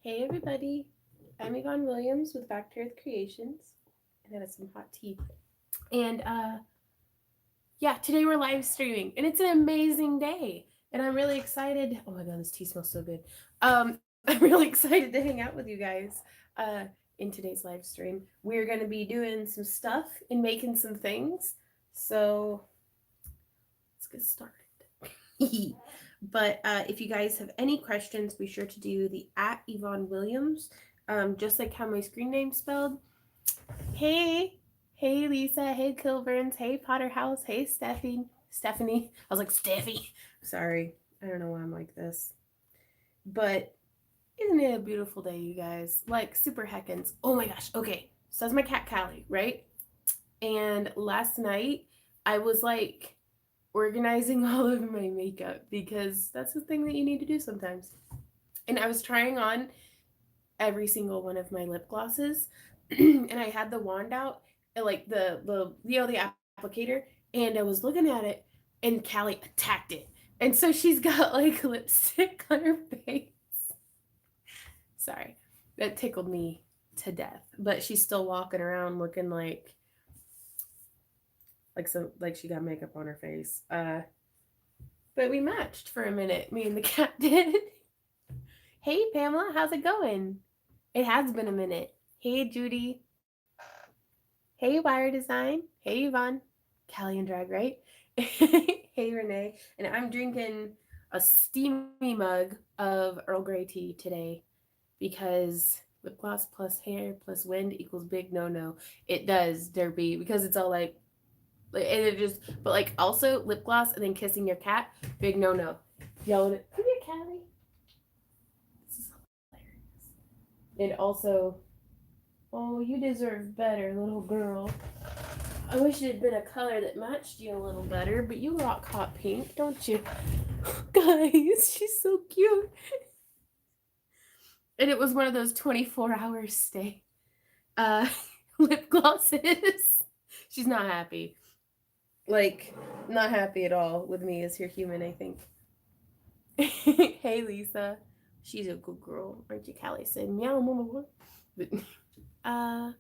Hey everybody, I'm Yvonne Williams with Back to Earth Creations, and that is some hot tea. And yeah, today we're live streaming, and it's an amazing day, and I'm really excited. Oh my god, this tea smells so good. I'm really excited to hang out with you guys uh, in today's live stream. We're gonna be doing some stuff and making some things, so let's get started. But if you guys have any questions, be sure to do the at Yvonne Williams, just like how my screen name's spelled. Hey, hey Lisa, hey Kilburns, hey Potterhouse, hey Stephanie. I was like Steffi. Sorry, I don't know why I'm like this, but isn't it a beautiful day, you guys? Like super heckins. Oh my gosh. Okay, so that's my cat Callie, right? And last night I was like organizing all of my makeup because that's the thing that you need to do sometimes. And I was trying on every single one of my lip glosses and I had the wand out and like the applicator, and I was looking at it and Callie attacked it. And so she's got like lipstick on her face. Sorry. That tickled me to death. But she's still walking around looking like she got makeup on her face. But we matched for a minute, me and the cat did. Hey Pamela, how's it going? It has been a minute. Hey Judy. Hey Wire Design. Hey Yvonne. Callie and Drag, right? Hey Renee. And I'm drinking a steamy mug of Earl Grey tea today because lip gloss plus hair plus wind equals big no no. It does, Derby, because it's all like and it just but like also lip gloss and then kissing your cat, big no no. Yelling it, come here, Callie. This is hilarious. And also, oh, you deserve better, little girl. I wish it had been a color that matched you a little better, but you rock hot pink, don't you? Guys, she's so cute. And it was one of those 24-hour stay uh lip glosses. She's not happy. Like, not happy at all with me as her human, I think. Hey Lisa. She's a good girl, aren't you? Callie said meow mama. But uh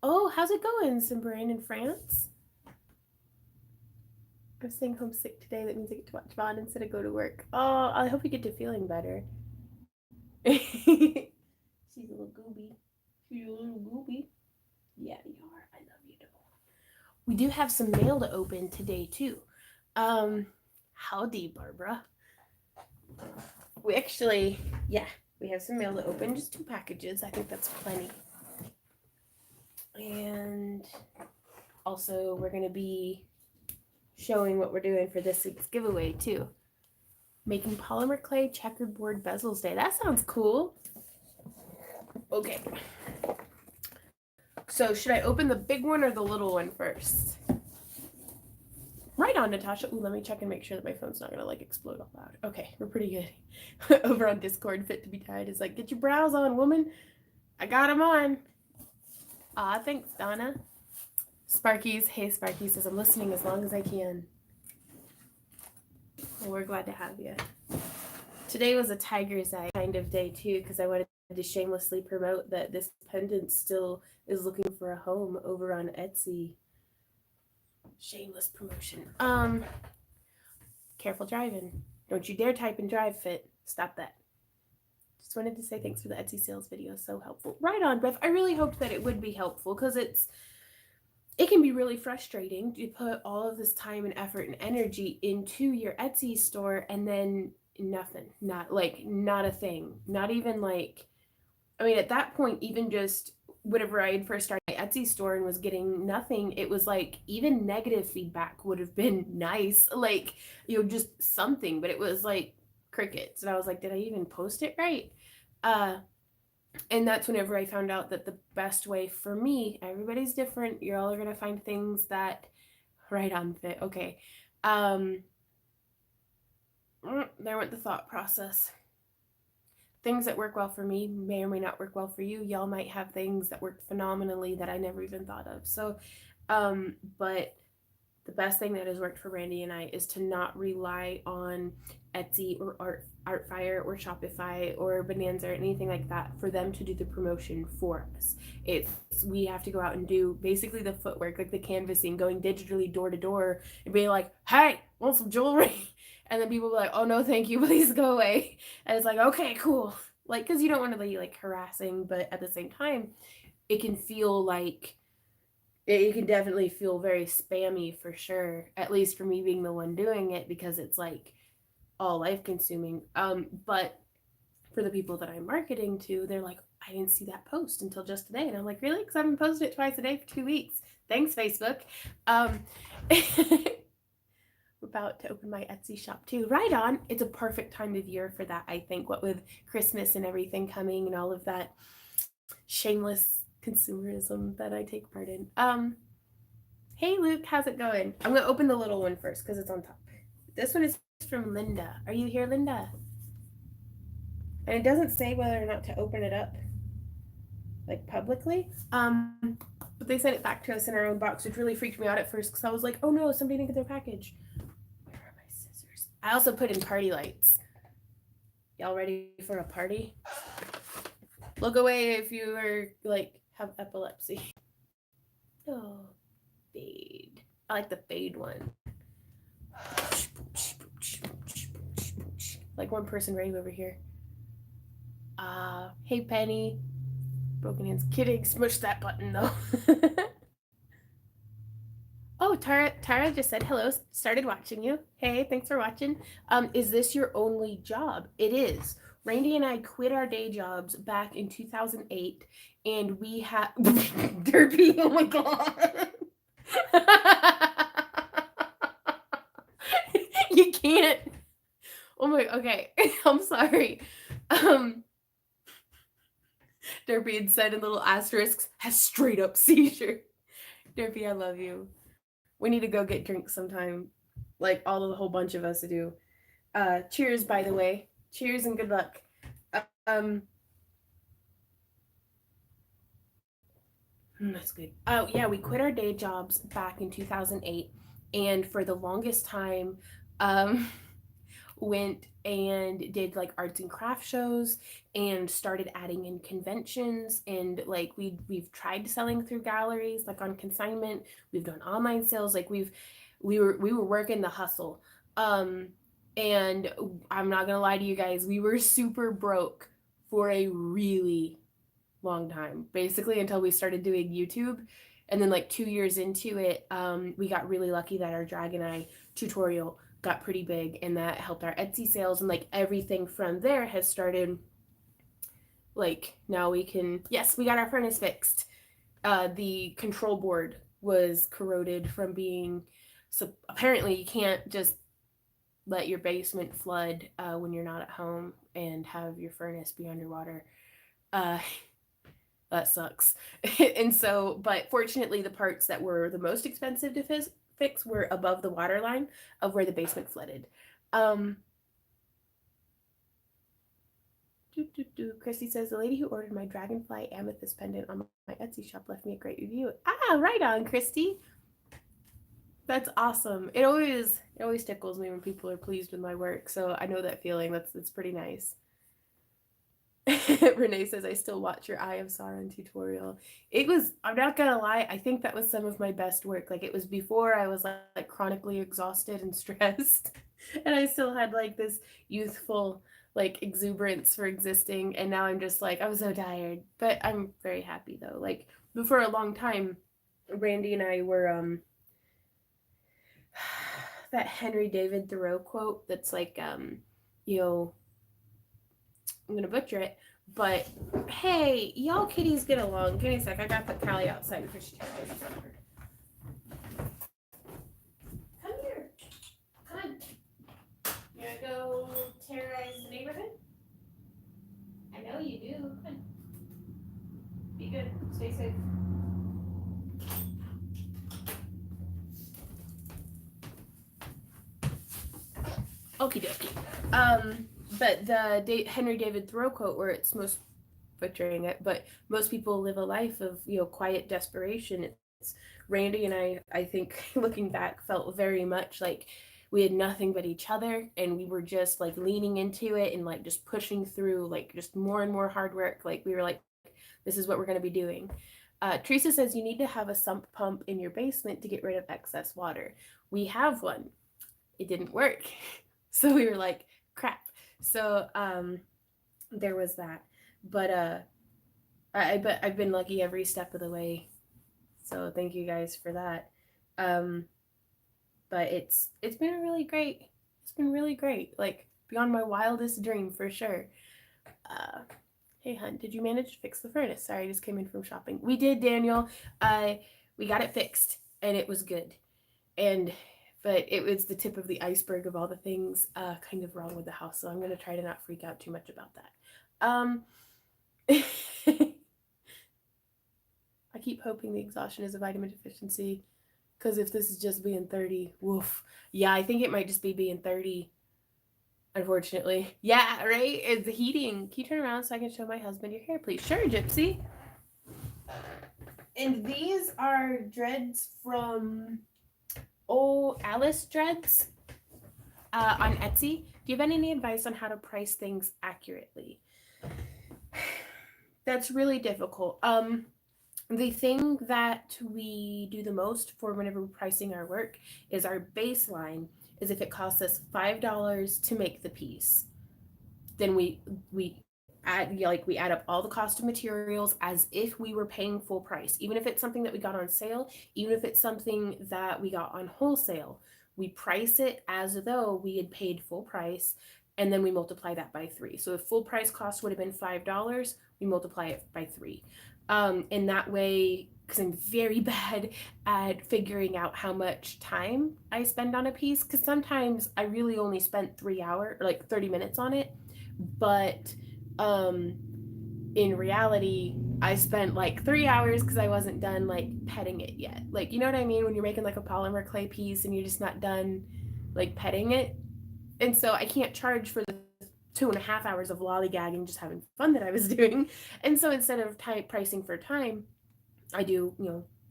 oh, how's it going, Simbrain in France? I'm staying homesick today. That means I get to watch Vaughn instead of go to work. Oh, I hope you get to feeling better. She's a little gooby. She's a little gooby. Yeah, you are. I love you, though. We do have some mail to open today, too. Howdy, Barbara. We actually, yeah, we have some mail to open. Just 2 packages. I think that's plenty. And also, we're going to be showing what we're doing for this week's giveaway, too. Making polymer clay checkerboard bezels day. That sounds cool. Okay. So should I open the big one or the little one first? Right on, Natasha. Ooh, let me check and make sure that my phone's not gonna like explode all loud. Okay, we're pretty good. Over on Discord, Fit to Be Tied is like, get your brows on, woman. I got them on. Ah, thanks, Donna. Sparky's, hey Sparky says I'm listening as long as I can. Well, we're glad to have you. Today was a tiger's eye kind of day too, because I wanted to shamelessly promote that this pendant still is looking for a home over on Etsy. Shameless promotion. Careful driving. Don't you dare type and drive, Fit. Stop that. Just wanted to say thanks for the Etsy sales video. So helpful. Right on, Beth. I really hoped that it would be helpful because it can be really frustrating to put all of this time and effort and energy into your Etsy store and then nothing. Not a thing. Not even like, I mean, at that point, even just whenever I had first started my Etsy store and was getting nothing, it was like even negative feedback would have been nice. Like, just something, but it was like crickets. And I was like, did I even post it right? And that's whenever I found out that the best way for me, everybody's different. You're all going to find things that right on Fit. Okay. There went the thought process. Things that work well for me may or may not work well for you. Y'all might have things that work phenomenally that I never even thought of. So, but the best thing that has worked for Randy and I is to not rely on Etsy or Artfire or Shopify or Bonanza or anything like that for them to do the promotion for us. It's we have to go out and do basically the footwork, like the canvassing, going digitally door to door and being like, "Hey, want some jewelry?" And then people be like, "Oh no, thank you, please go away." And it's like, "Okay, cool." Like, because you don't want to be like harassing, but at the same time, it can feel like it can definitely feel very spammy for sure. At least for me being the one doing it, because it's like all life consuming. But for the people that I'm marketing to, they're like, I didn't see that post until just today. And I'm like, really? Because I've been posting it twice a day for 2 weeks. Thanks, Facebook. We're about to open my Etsy shop too. Right on. It's a perfect time of year for that, I think, what with Christmas and everything coming and all of that shameless consumerism that I take part in. Hey Luke, how's it going? I'm gonna open the little one first because it's on top. This one is from Linda. Are you here, Linda? And it doesn't say whether or not to open it up like publicly. But they sent it back to us in our own box, which really freaked me out at first because I was like, oh no, somebody didn't get their package. Where are my scissors? I also put in party lights. Y'all ready for a party? Look away if you are like have epilepsy. Oh, fade. I like the fade one. Like one person right over here. Hey Penny. Broken hands. Kidding. Smush that button though. Oh, Tara just said hello. Started watching you. Hey, thanks for watching. Is this your only job? It is. Randy and I quit our day jobs back in 2008, and we had Derpy. Oh my god. You can't. Oh my. Okay. I'm sorry. Derpy had said in little asterisks, has straight up seizure. Derpy, I love you. We need to go get drinks sometime. Like all of the whole bunch of us to do. Cheers, by the way. Cheers and good luck. That's good. Oh yeah, we quit our day jobs back in 2008, and for the longest time, um, went and did like arts and craft shows and started adding in conventions, and like we've tried selling through galleries like on consignment. We've done online sales. Like we were working the hustle. And I'm not gonna lie to you guys, we were super broke for a really long time, basically until we started doing YouTube. And then like 2 years into it, we got really lucky that our Dragon Eye tutorial got pretty big, and that helped our Etsy sales, and like everything from there has started. Like now we can, yes, we got our furnace fixed. The control board was corroded from being, so apparently you can't just let your basement flood when you're not at home and have your furnace be underwater. That sucks. And so, but fortunately the parts that were the most expensive to fix were above the water line of where the basement flooded. Christy says, the lady who ordered my dragonfly amethyst pendant on my Etsy shop left me a great review. Right on, Christy. That's awesome. It always tickles me when people are pleased with my work. So I know that feeling. That's pretty nice. Renee says, I still watch your Eye of Sauron tutorial. It was, I'm not gonna lie, I think that was some of my best work. Like it was before I was like chronically exhausted and stressed. And I still had like this youthful like exuberance for existing. And now I'm just like, I'm so tired. But I'm very happy though. Like for a long time, Randy and I were that Henry David Thoreau quote that's like you know, I'm gonna butcher it, but hey, y'all kitties get along. Give me a sec. I gotta put Callie outside before she takes her. Come here. Come on. You wanna go terrorize the neighborhood? I know you do. Come on. Be good. Stay safe. Okie dokie. But the Henry David Thoreau quote, where it's most butchering it, but most people live a life of quiet desperation. It's Randy and I think looking back, felt very much like we had nothing but each other, and we were just like leaning into it and like just pushing through, like just more and more hard work. Like we were like, this is what we're going to be doing. Teresa says you need to have a sump pump in your basement to get rid of excess water. We have one. It didn't work. So we were like, crap. So there was that. But but I've been lucky every step of the way. So thank you guys for that. Um, but it's been really great. It's been really great. Like beyond my wildest dream for sure. Uh, hey hun, did you manage to fix the furnace? Sorry, I just came in from shopping. We did, Daniel. We got it fixed and it was good. And but it was the tip of the iceberg of all the things kind of wrong with the house. So I'm gonna try to not freak out too much about that. I keep hoping the exhaustion is a vitamin deficiency, because if this is just being 30, woof. Yeah, I think it might just be being 30, unfortunately. Yeah, right? It's the heating. Can you turn around so I can show my husband your hair, please? Sure, Gypsy. And these are dreads from Alice Dreads on Etsy. Do you have any advice on how to price things accurately? That's really difficult. The thing that we do the most for whenever we're pricing our work is our baseline is if it costs us $5 to make the piece, then we add we add up all the cost of materials as if we were paying full price. Even if it's something that we got on sale, even if it's something that we got on wholesale, we price it as though we had paid full price, and then we multiply that by 3. So if full price cost would have been $5, we multiply it by 3. And that way, because I'm very bad at figuring out how much time I spend on a piece, because sometimes I really only spent 3 hours or like 30 minutes on it, but in reality I spent like 3 hours because I wasn't done like petting it yet. Like, you know what I mean, when you're making like a polymer clay piece and you're just not done like petting it. And so I can't charge for the 2.5 hours of lollygagging just having fun that I was doing. And so instead of pricing for time, I do,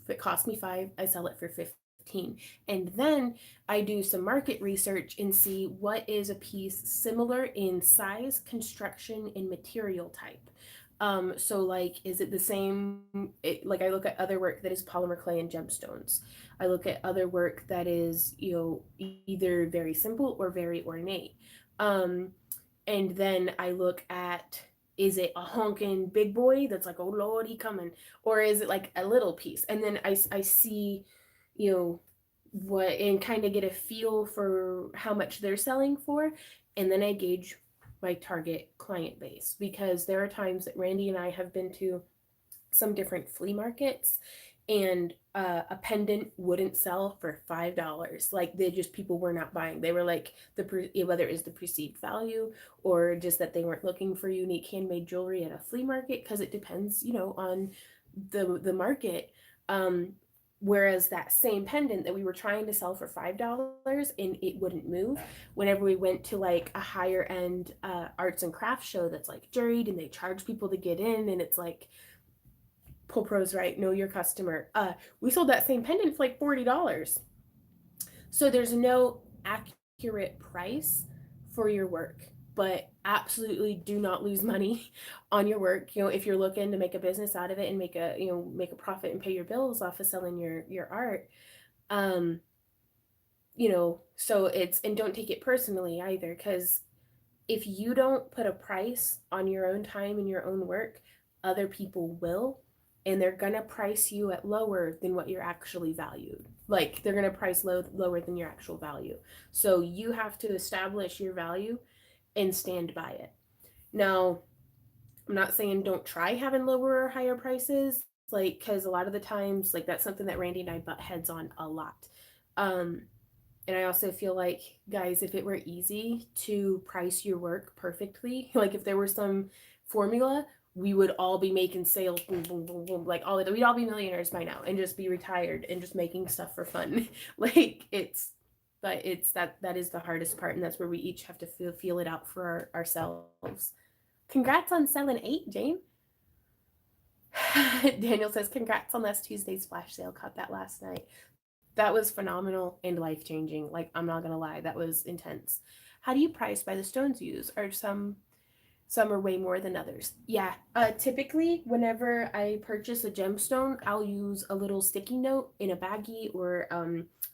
if it costs me 5, I sell it for 15. And then I do some market research and see what is a piece similar in size, construction, and material type. So like, is it the same? Like I look at other work that is polymer clay and gemstones. I look at other work that is, either very simple or very ornate. And then I look at, is it a honking big boy that's like, oh Lord, he coming? Or is it like a little piece? And then I see, what, and kind of get a feel for how much they're selling for. And then I gauge my target client base, because there are times that Randy and I have been to some different flea markets, and a pendant wouldn't sell for $5. Like people were not buying. They were like whether it is the perceived value or just that they weren't looking for unique handmade jewelry at a flea market, because it depends, on the market. Whereas that same pendant that we were trying to sell for $5 and it wouldn't move, whenever we went to like a higher end arts and crafts show that's like juried and they charge people to get in, and it's like, pull pros right, know your customer. We sold that same pendant for like $40. So there's no accurate price for your work, but absolutely do not lose money on your work. If you're looking to make a business out of it and make a profit and pay your bills off of selling your art, so and don't take it personally either, because if you don't put a price on your own time and your own work, other people will, and they're gonna price you at lower than what you're actually valued. Like they're gonna price lower than your actual value. So you have to establish your value and stand by it. Now, I'm not saying don't try having lower or higher prices, like, because a lot of the times, like, that's something that Randy and I butt heads on a lot. And I also feel like, guys, if it were easy to price your work perfectly, like if there were some formula, we would all be making sales, boom, boom, boom, boom, like we'd all be millionaires by now and just be retired and just making stuff for fun. Like but that is the hardest part, and that's where we each have to feel it out for ourselves. Congrats on selling 8, Jane. Daniel says, congrats on last Tuesday's flash sale. Caught that last night. That was phenomenal and life-changing. Like, I'm not gonna lie, that was intense. How do you price by the stones you use? Are some are way more than others? Yeah. Typically, whenever I purchase a gemstone, I'll use a little sticky note in a baggie or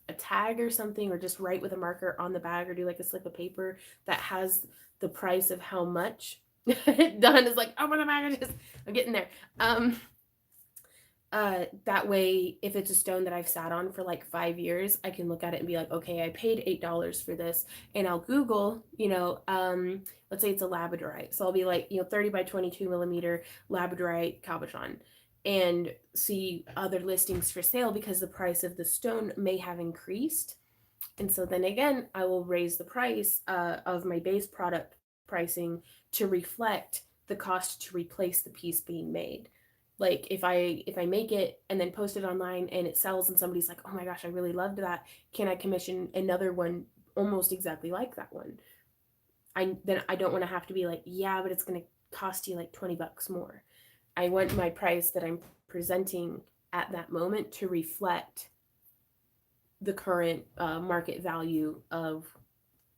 a tag or something, or just write with a marker on the bag, or do like a slip of paper that has the price of how much. Done is like, oh my god, I'm getting there. Um, that way, if it's a stone that I've sat on for like 5 years, I can look at it and be like, okay, I paid $8 for this, and I'll Google, let's say it's a labradorite, so I'll be like, 30 by 22 millimeter labradorite cabochon, and see other listings for sale because the price of the stone may have increased, and so then again, I will raise the price of my base product pricing to reflect the cost to replace the piece being made. Like if I make it and then post it online and it sells and somebody's like, "Oh my gosh, I really loved that. Can I commission another one almost exactly like that one?" I don't want to have to be like, "Yeah, but it's going to cost you like $20 more." I want my price that I'm presenting at that moment to reflect the current market value of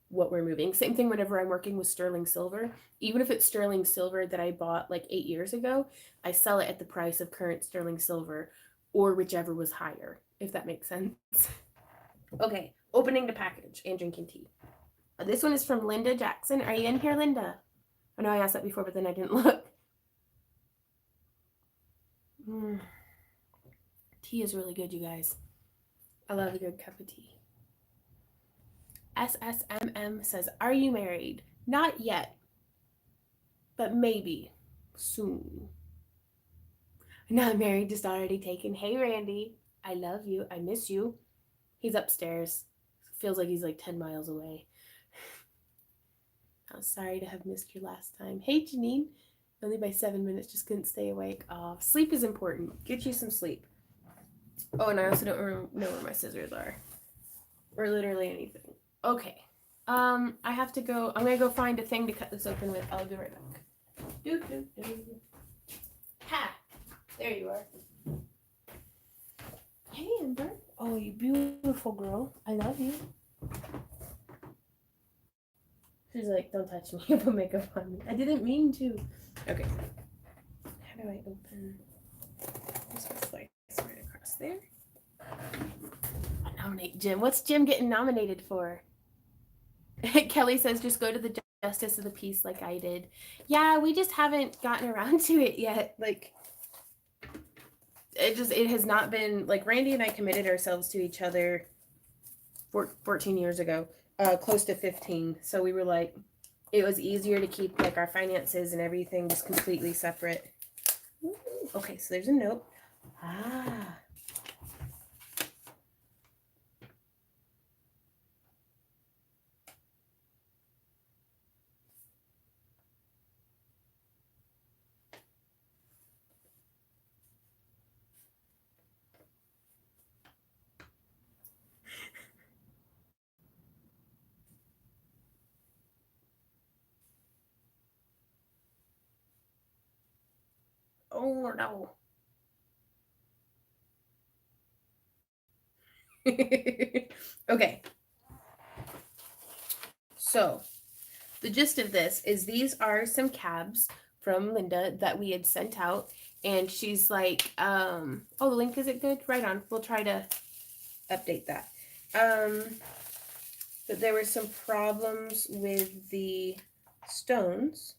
what we're moving. Same thing whenever I'm working with sterling silver. Even if it's sterling silver that I bought like 8 years ago, I sell it at the price of current sterling silver or whichever was higher, if that makes sense. Okay, opening the package and drinking tea. This one is from Linda Jackson. Are you in here, Linda? I know I asked that before, but then I didn't look. Tea is really good, you guys. I love a good cup of tea. SSMM says, are you married? Not yet, but maybe soon. Not married, just already taken. Hey, Randy. I love you. I miss you. He's upstairs. Feels like he's like 10 miles away. I'm sorry to have missed your last time. Hey, Janine. Only by 7 minutes, just couldn't stay awake. Oh, sleep is important. Get you some sleep. Oh, and I also don't know where my scissors are. Or literally anything. Okay. I have to go. I'm going to go find a thing to cut this open with. I'll be right back. Doo, doo, doo. Ha! There you are. Hey, Amber. Oh, you beautiful girl. I love you. She's like, don't touch me. Put makeup on me. I didn't mean to. Okay. How do I open this? Slice right across there. Nominate Jim. What's Jim getting nominated for? Kelly says, just go to the justice of the peace like I did. Yeah, we just haven't gotten around to it yet. Like, it has not been, like, Randy and I committed ourselves to each other 14 years ago, close to 15. So we were like, it was easier to keep like our finances and everything just completely separate. Ooh, okay, so there's a note. Ah. Oh no. Okay. So the gist of this is these are some cabs from Linda that we had sent out, and she's like, oh, the link isn't good? Right on. We'll try to update that. But there were some problems with the stones.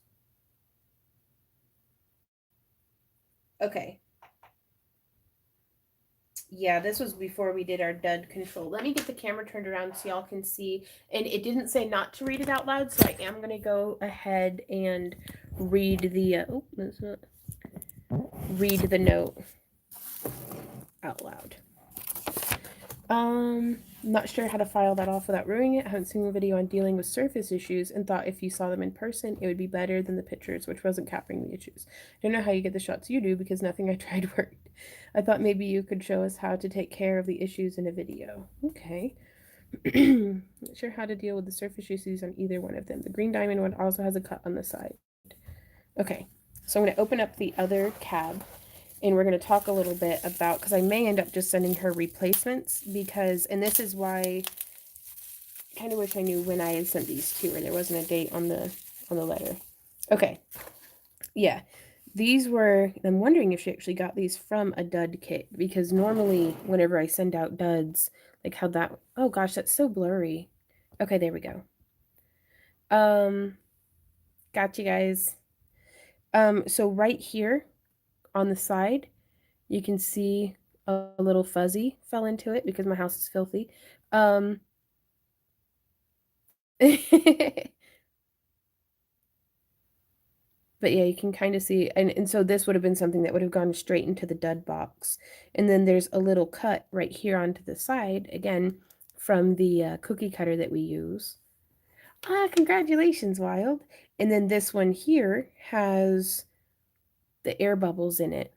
Okay. Yeah, this was before we did our dud control. Let me get the camera turned around so y'all can see. And it didn't say not to read it out loud, so I am going to go ahead and read the read the note out loud. I'm not sure how to file that off without ruining it. I haven't seen a video on dealing with surface issues and thought if you saw them in person, it would be better than the pictures, which wasn't capturing the issues. I don't know how you get the shots you do because nothing I tried worked. I thought maybe you could show us how to take care of the issues in a video. Okay. Not sure how to deal with the surface issues on either one of them. The green diamond one also has a cut on the side. Okay. So I'm going to open up the other cab. And we're going to talk a little bit about, because I may end up just sending her replacements, because, and this is why I kind of wish I knew when I had sent these to her. There wasn't a date on the letter. Okay. Yeah. These were, I'm wondering if she actually got these from a dud kit, because normally whenever I send out duds, like how that, oh gosh, that's so blurry. Okay, there we go. Got you guys. So right here on the side, you can see a little fuzzy fell into it because my house is filthy. But yeah, you can kind of see, and so this would have been something that would have gone straight into the dud box. And then there's a little cut right here onto the side, again, from the cookie cutter that we use. Ah, congratulations, Wild. And then this one here has the air bubbles in it.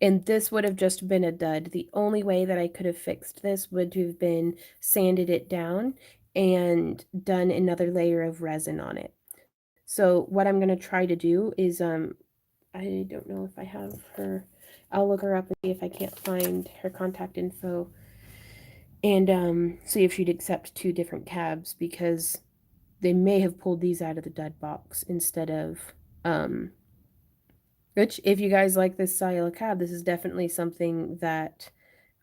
And this would have just been a dud. The only way that I could have fixed this would have been sanded it down and done another layer of resin on it. So what I'm going to try to do is, I don't know if I have her, I'll look her up and see if I can't find her contact info and see if she'd accept 2 different cabs, because they may have pulled these out of the dud box instead of, which if you guys like this style of cab, this is definitely something that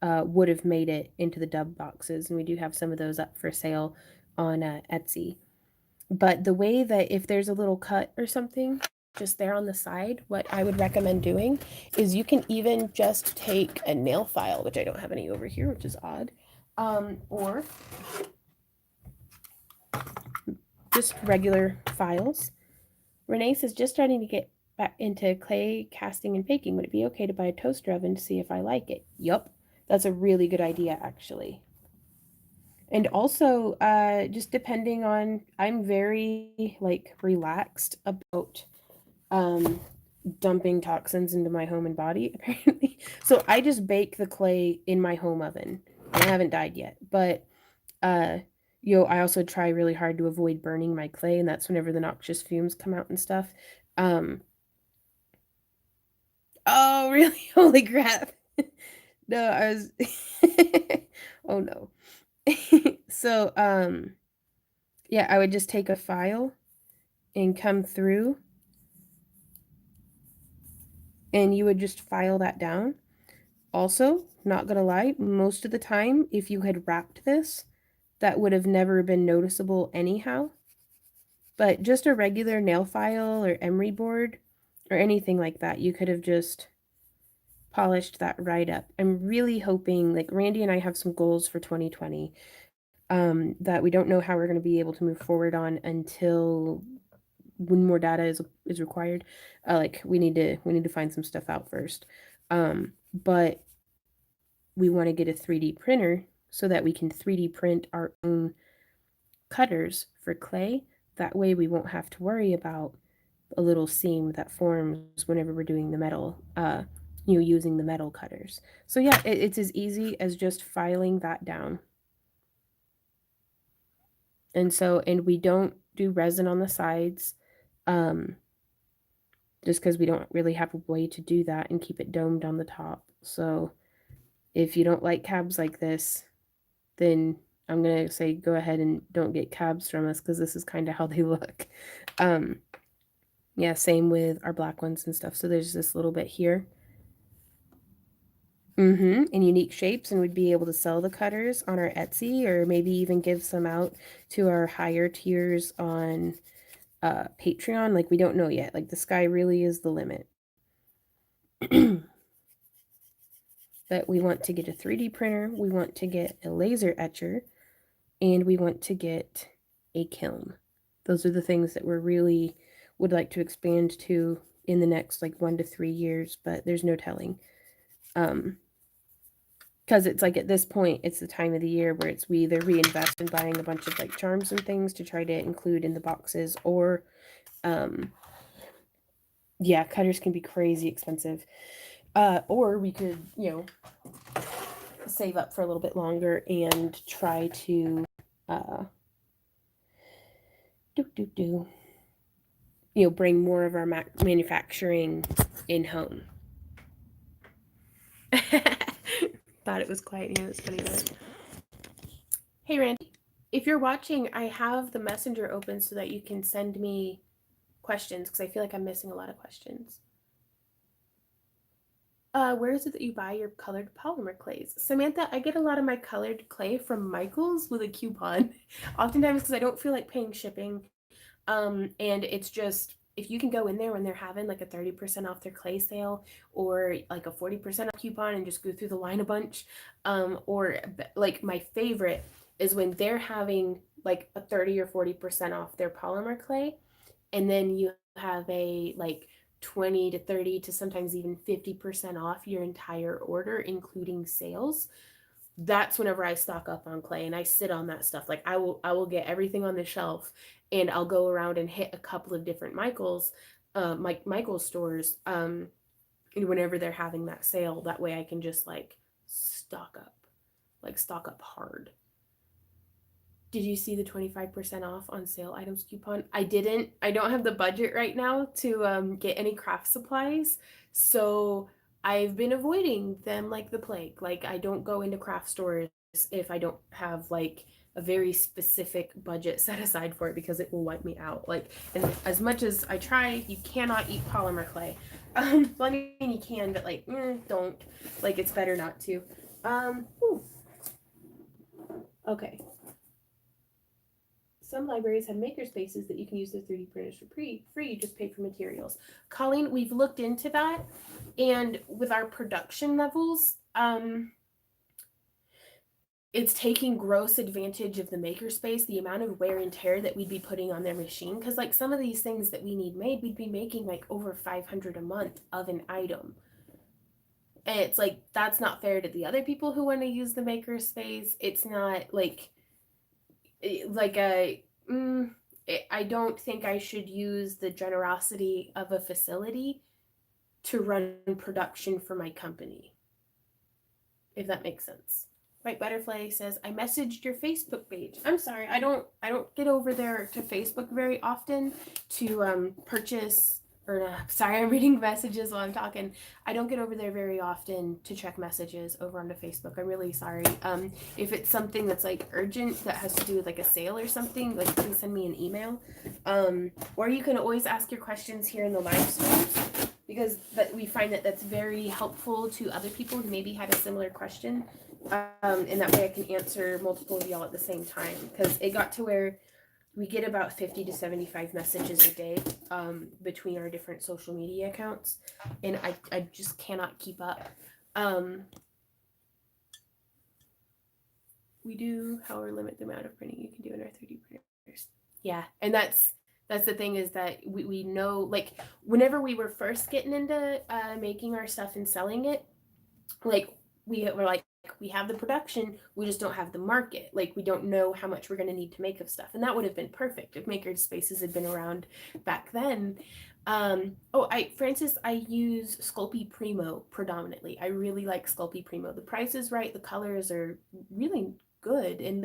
would have made it into the dub boxes, and we do have some of those up for sale on Etsy. But the way that if there's a little cut or something just there on the side, what I would recommend doing is you can even just take a nail file, which I don't have any over here, which is odd, or just regular files. Renee says, just starting to get back into clay casting and baking. Would it be okay to buy a toaster oven to see if I like it? Yup. That's a really good idea, actually. And also, just depending on, I'm very like relaxed about dumping toxins into my home and body, apparently. So I just bake the clay in my home oven. I haven't died yet, but I also try really hard to avoid burning my clay, and that's whenever the noxious fumes come out and stuff. Oh, really? Holy crap! No, I was. Oh no. So, yeah, I would just take a file and come through, and you would just file that down. Also, not gonna lie, most of the time, if you had wrapped this, that would have never been noticeable anyhow. But just a regular nail file or emery board or anything like that, you could have just polished that right up. I'm really hoping, like Randy and I have some goals for 2020 that we don't know how we're going to be able to move forward on until when more data is required. Like we need to find some stuff out first. But we want to get a 3D printer so that we can 3D print our own cutters for clay. That way we won't have to worry about a little seam that forms whenever we're doing the metal, using the metal cutters. So yeah, it's as easy as just filing that down. And we don't do resin on the sides, just because we don't really have a way to do that and keep it domed on the top. So if you don't like cabs like this, then I'm going to say go ahead and don't get cabs from us, because this is kind of how they look. Yeah, same with our black ones and stuff. So there's this little bit here. In unique shapes, and we'd be able to sell the cutters on our Etsy, or maybe even give some out to our higher tiers on Patreon. Like, we don't know yet. Like, the sky really is the limit. But we want to get a 3D printer, we want to get a laser etcher, and we want to get a kiln. Those are the things that we're really would like to expand to in the next like 1 to 3 years, but there's no telling. Because it's like at this point, it's the time of the year where we either reinvest in buying a bunch of like charms and things to try to include in the boxes, or yeah, cutters can be crazy expensive. Or we could, save up for a little bit longer and try to bring more of our manufacturing in home. Thought it was quiet here. That's funny. Hey, Randy, if you're watching, I have the messenger open so that you can send me questions because I feel like I'm missing a lot of questions. Where is it that you buy your colored polymer clays? Samantha, I get a lot of my colored clay from Michael's with a coupon. Oftentimes because I don't feel like paying shipping. And it's just, if you can go in there when they're having like a 30% off their clay sale or like a 40% off coupon and just go through the line a bunch. Or like my favorite is when they're having like a 30 or 40% off their polymer clay. And then you have a like 20 to 30 to sometimes even 50% off your entire order, including sales. That's whenever I stock up on clay and I sit on that stuff. Like I will get everything on the shelf and I'll go around and hit a couple of different Michael's stores whenever they're having that sale. That way I can just like stock up hard. Did you see the 25% off on sale items coupon? I didn't. I don't have the budget right now to get any craft supplies. So I've been avoiding them like the plague. Like I don't go into craft stores if I don't have like a very specific budget set aside for it because it will wipe me out. Like, and as much as I try, you cannot eat polymer clay. Well, I mean, you can, but like, don't. Like, it's better not to. Okay. Some libraries have maker spaces that you can use their 3D printers for free. You just pay for materials. Colleen, we've looked into that, and with our production levels, it's taking gross advantage of the makerspace, the amount of wear and tear that we'd be putting on their machine. Because like some of these things that we need made, we'd be making like over 500 a month of an item. And it's like, that's not fair to the other people who want to use the makerspace. It's not like I don't think I should use the generosity of a facility to run production for my company, if that makes sense. Right, Butterfly says, I messaged your Facebook page. I'm sorry, I don't get over there to Facebook very often to purchase, sorry, I'm reading messages while I'm talking. I don't get over there very often to check messages over onto Facebook. I'm really sorry. If it's something that's like urgent that has to do with like a sale or something, like please send me an email. Or you can always ask your questions here in the live streams because we find that that's very helpful to other people who maybe had a similar question. And that way I can answer multiple of y'all at the same time because it got to where we get about 50 to 75 messages a day between our different social media accounts, and I just cannot keep up. We do, however, limit the amount of printing you can do in our 3D printers. Yeah, and that's the thing is that we know, like, whenever we were first getting into making our stuff and selling it, like, we were like, we have the production, we just don't have the market. Like, we don't know how much we're going to need to make of stuff. And that would have been perfect if maker spaces had been around back then. Francis, I use Sculpey Primo predominantly. I really like Sculpey Primo. The price is right. The colors are really good. And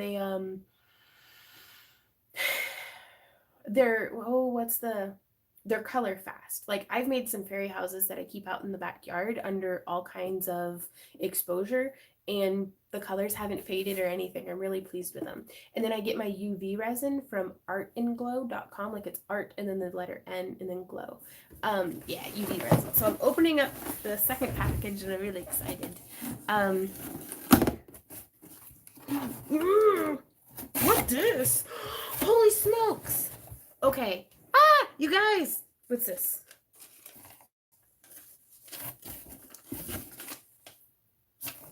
they're color fast. Like, I've made some fairy houses that I keep out in the backyard under all kinds of exposure, and the colors haven't faded or anything. I'm really pleased with them. And then I get my UV resin from artandglow.com. Like, it's art and then the letter N and then glow. UV resin. So I'm opening up the second package and I'm really excited. What's this? Holy smokes! Okay. You guys! What's this?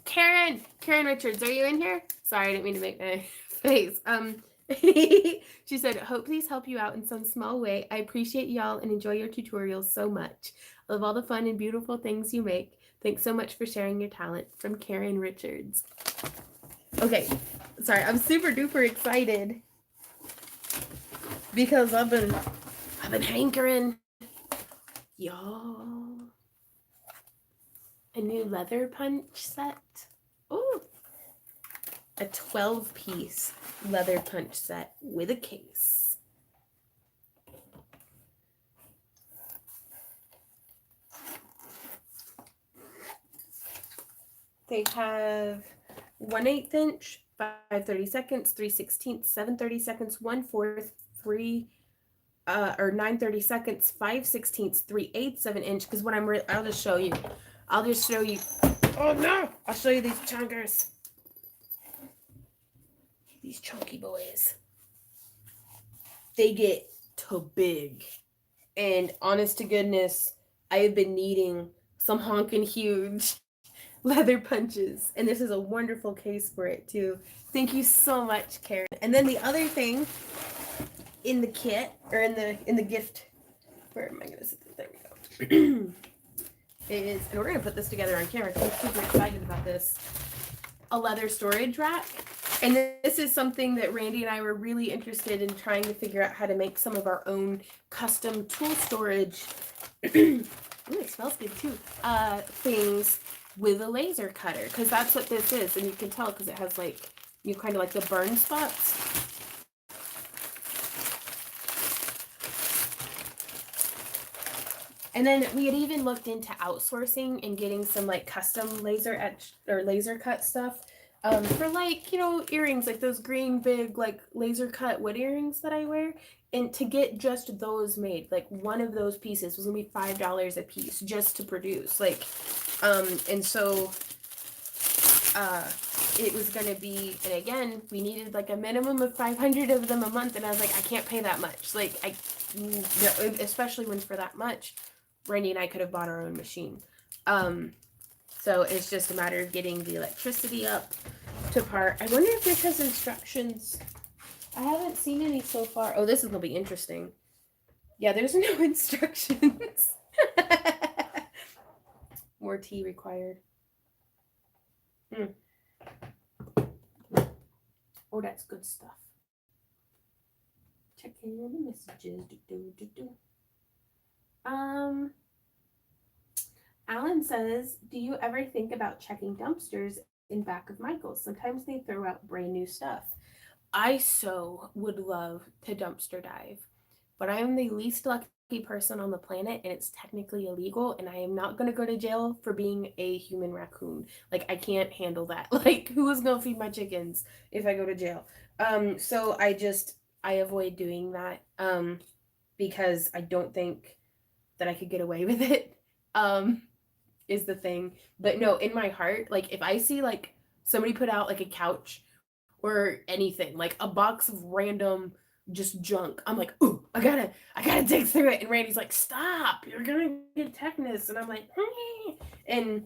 Karen Richards, are you in here? Sorry, I didn't mean to make my face. She said, hope these help you out in some small way. I appreciate y'all and enjoy your tutorials so much. Love all the fun and beautiful things you make. Thanks so much for sharing your talent. From Karen Richards. Okay, sorry, I'm super duper excited because I've been hankering, y'all. A new leather punch set. Ooh, a 12-piece leather punch set with a case. They have 1/8 inch, 5/30 seconds, 3/16, 7/30 seconds, 1/4, 3 or 9/30 seconds, 5/16, 3/8 of an inch. Because what I'll just show you. I'll just show you. Oh no! I'll show you these chunkers. These chunky boys. They get too big. And honest to goodness, I have been needing some honking huge leather punches. And this is a wonderful case for it too. Thank you so much, Karen. And then the other thing in the kit, or in the gift, where am I gonna sit this? There we go. Is, and we're gonna put this together on camera because I'm super excited about this. A leather storage rack. And this is something that Randy and I were really interested in trying to figure out how to make some of our own custom tool storage. Ooh, it smells good too. Things with a laser cutter, because that's what this is, and you can tell because it has like, you kind of like the burn spots. And then we had even looked into outsourcing and getting some like custom laser etch or laser cut stuff for like, you know, earrings, like those green big like laser cut wood earrings that I wear. And to get just those made, like one of those pieces was gonna be $5 a piece just to produce. Like, and so it was gonna be, and again, we needed like a minimum of 500 of them a month, and I was like, I can't pay that much. Like, especially when for that much, Randy and I could have bought our own machine. So it's just a matter of getting the electricity up to par. I wonder if this has instructions. I haven't seen any so far. Oh, this is gonna be interesting. Yeah, there's no instructions. More tea required. Oh, that's good stuff. Checking the messages. Alan says, do you ever think about checking dumpsters in back of Michael's? Sometimes they throw out brand new stuff. I so would love to dumpster dive, but I am the least lucky person on the planet, and it's technically illegal, and I am not going to go to jail for being a human raccoon. Like, I can't handle that. Like, who is going to feed my chickens if I go to jail? So I avoid doing that because I don't think that I could get away with it. Is the thing. But no, in my heart, like if I see like somebody put out like a couch or anything, like a box of random just junk, I'm like, ooh, I gotta dig through it. And Randy's like, stop, you're gonna get tetanus. And I'm like, hey. And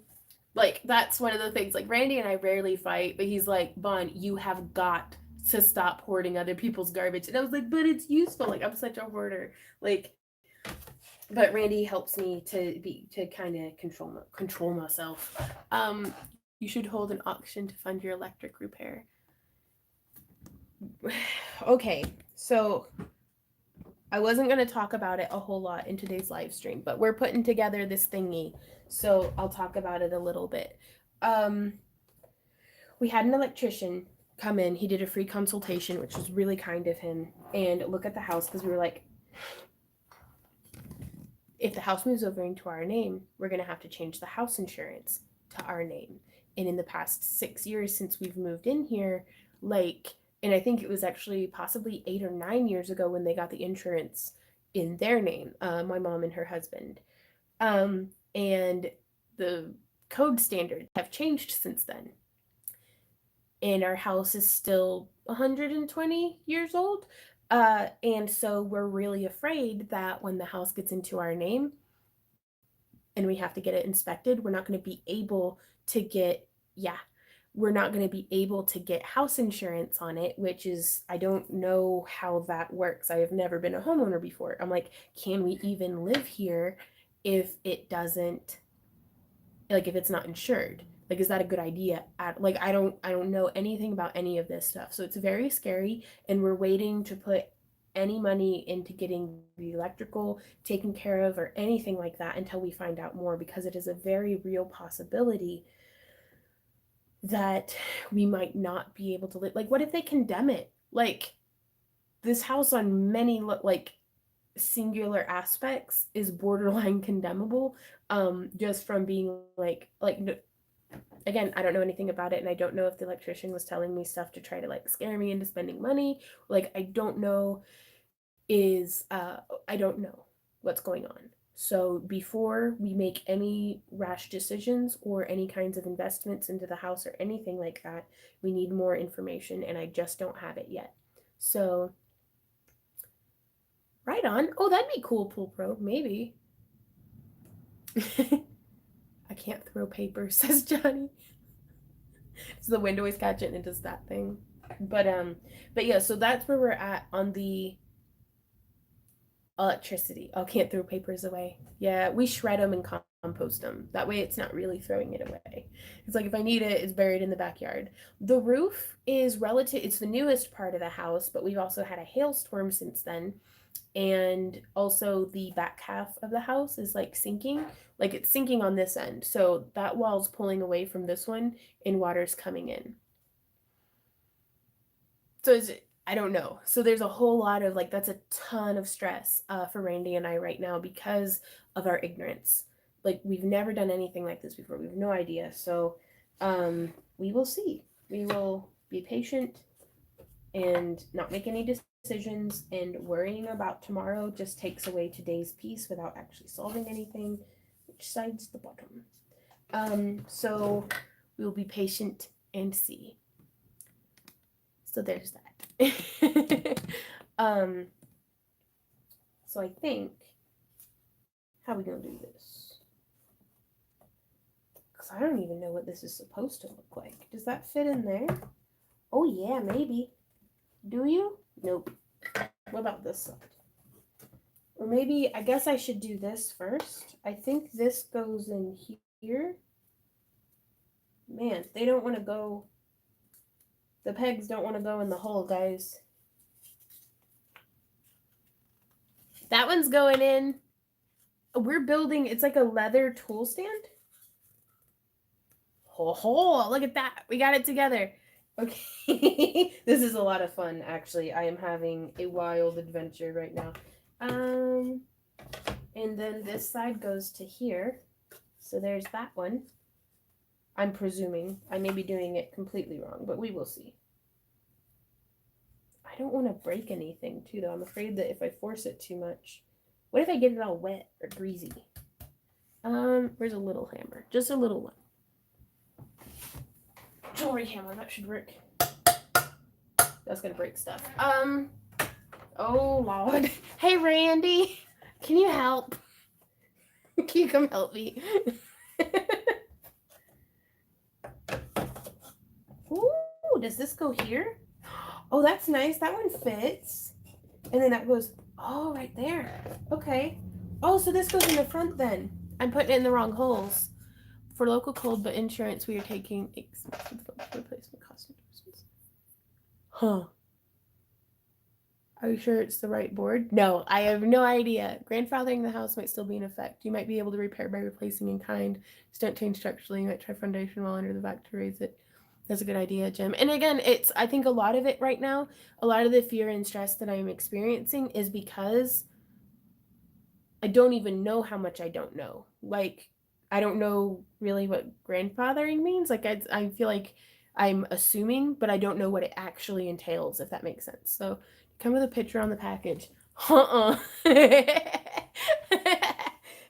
like that's one of the things. Like Randy and I rarely fight, but he's like, Bon, you have got to stop hoarding other people's garbage. And I was like, but it's useful. Like I'm such a hoarder. Like, but Randy helps me to kind of control myself. You should hold an auction to fund your electric repair. Okay, so I wasn't going to talk about it a whole lot in today's live stream, but we're putting together this thingy, so I'll talk about it a little bit. We had an electrician come in. He did a free consultation, which was really kind of him, and look at the house because we were like, if the house moves over into our name, we're going to have to change the house insurance to our name. And in the past 6 years since we've moved in here, like, and I think it was actually possibly 8 or 9 years ago when they got the insurance in their name, my mom and her husband. And the code standards have changed since then. And our house is still 120 years old. And so we're really afraid that when the house gets into our name and we have to get it inspected, we're not going to be able to get, we're not going to be able to get house insurance on it, which is, I don't know how that works. I have never been a homeowner before. I'm like, can we even live here if it doesn't, like if it's not insured? Like, is that a good idea? Like, I don't know anything about any of this stuff. So it's very scary, and we're waiting to put any money into getting the electrical taken care of or anything like that until we find out more, because it is a very real possibility that we might not be able to live. Like, what if they condemn it? Like, this house on many, like, singular aspects is borderline condemnable, just from being like Again, I don't know anything about it, and I don't know if the electrician was telling me stuff to try to like scare me into spending money. Like I don't know is I don't know what's going on. So before we make any rash decisions or any kinds of investments into the house or anything like that, we need more information, and I just don't have it yet. So right on. Oh, that'd be cool, Pool Pro. Maybe. I can't throw paper, says Johnny. So the wind always catch it and it does that thing. But yeah, so that's where we're at on the electricity. Oh, can't throw papers away. Yeah, we shred them and compost them. That way it's not really throwing it away. It's like if I need it, it's buried in the backyard. The roof is relative, it's the newest part of the house, but we've also had a hailstorm since then. And also the back half of the house is like sinking. Like it's sinking on this end. So that wall's pulling away from this one and water's coming in. So I don't know. So there's a whole lot of like that's a ton of stress for Randy and I right now because of our ignorance. Like we've never done anything like this before. We have no idea. So we will see. We will be patient and not make any decisions. And worrying about tomorrow just takes away today's peace without actually solving anything. Which side's the bottom? So we will be patient and see. So there's that. So I think, how are we gonna do this? Because I don't even know what this is supposed to look like. Does that fit in there? Oh yeah, maybe. Do you? Nope. What about this side? Or maybe, I guess I should do this first. I think this goes in here. Man, they don't want to go. The pegs don't want to go in the hole, guys. That one's going in. We're building, it's like a leather tool stand. Oh, look at that. We got it together. Okay. This is a lot of fun, actually. I am having a wild adventure right now. And then this side goes to here. So there's that one. I'm presuming. I may be doing it completely wrong, but we will see. I don't want to break anything, too, though. I'm afraid that if I force it too much... What if I get it all wet or greasy? Where's a little hammer? Just a little one. Jewelry hammer, that should work. That's gonna break stuff. Oh, Lord. Hey, Randy. Can you help? Can you come help me? Ooh, does this go here? Oh, that's nice. That one fits. And then that goes, oh, right there. Okay. Oh, so this goes in the front then. I'm putting it in the wrong holes. For local cold but insurance, we are taking replacement cost endorsements. Huh. Are you sure it's the right board? No, I have no idea. Grandfathering the house might still be in effect. You might be able to repair by replacing in kind. Just don't change structurally. You might try foundation while under the back to raise it. That's a good idea, Jim. And again, I think a lot of it right now, a lot of the fear and stress that I'm experiencing is because I don't even know how much I don't know. Like, I don't know really what grandfathering means. Like, I feel like I'm assuming, but I don't know what it actually entails, if that makes sense. So, come with a picture on the package.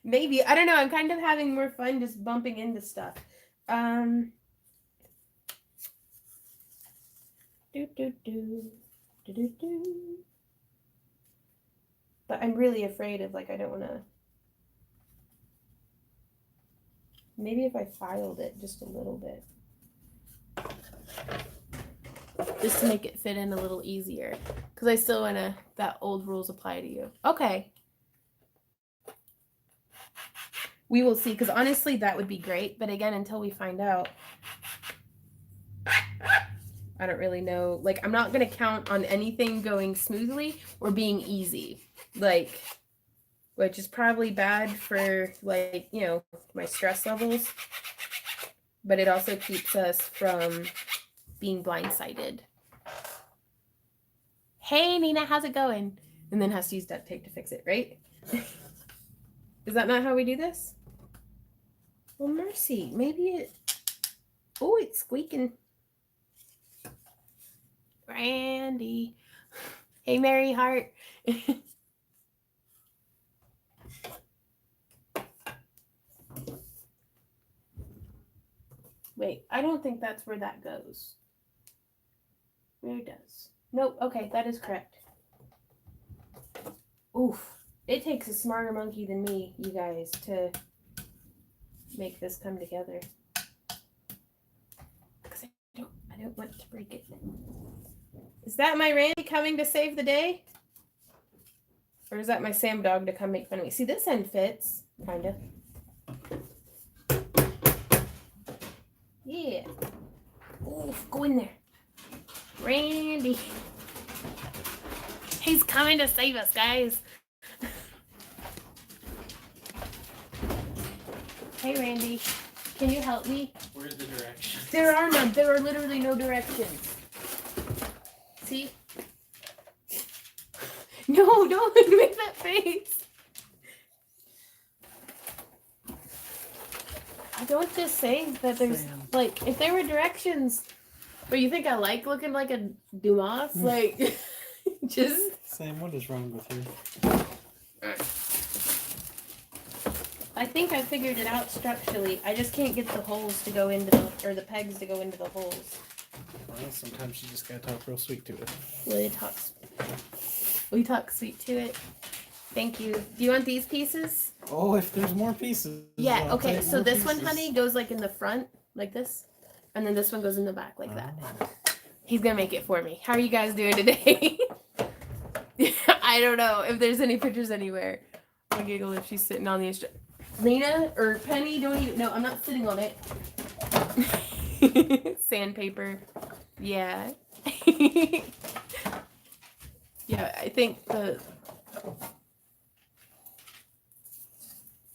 Maybe. I don't know. I'm kind of having more fun just bumping into stuff. But I'm really afraid of, like, I don't want to... Maybe if I filed it just a little bit. Just to make it fit in a little easier. Because I still want to... That old rules apply to you. Okay. We will see. Because honestly, that would be great. But again, until we find out... I don't really know. Like, I'm not going to count on anything going smoothly or being easy. Like, which is probably bad for, like, you know, my stress levels. But it also keeps us from being blindsided. Hey, Nina, how's it going? And then has to use duct tape to fix it, right? Is that not how we do this? Well, mercy. Maybe it... Oh, it's squeaking. Randy. Hey, Mary Hart. Wait, I don't think that's where that goes. Where it does. Nope, okay, that is correct. Oof. It takes a smarter monkey than me, you guys, to make this come together. Because I don't want to break it. Is that my Randy coming to save the day? Or is that my Sam dog to come make fun of me? See, this end fits, kind of. Yeah. Oof, go in there. Randy. He's coming to save us, guys. Hey, Randy. Can you help me? Where's the directions? There are none. There are literally no directions. See? No, don't make that face. I don't just say that there's, Sam. like, if there were directions, but you think I like looking like a Dumas? Like, just... Sam, what is wrong with you? I think I figured it out structurally. I just can't get the holes to go into the, or the pegs to go into the holes. Well, sometimes you just gotta talk real sweet to it. Will you talk sweet to it? Thank you. Do you want these pieces? Oh, if there's more pieces. Yeah, I'll okay. take So more this one, pieces. honey, goes like in the front, like this. And then this one goes in the back, like that. Oh. He's gonna make it for me. How are you guys doing today? I don't know if there's any pictures anywhere. I'll giggle if she's sitting on the instrument. Lena or Penny, don't even. No, I'm not sitting on it. Sandpaper. Yeah. Yeah, I think the.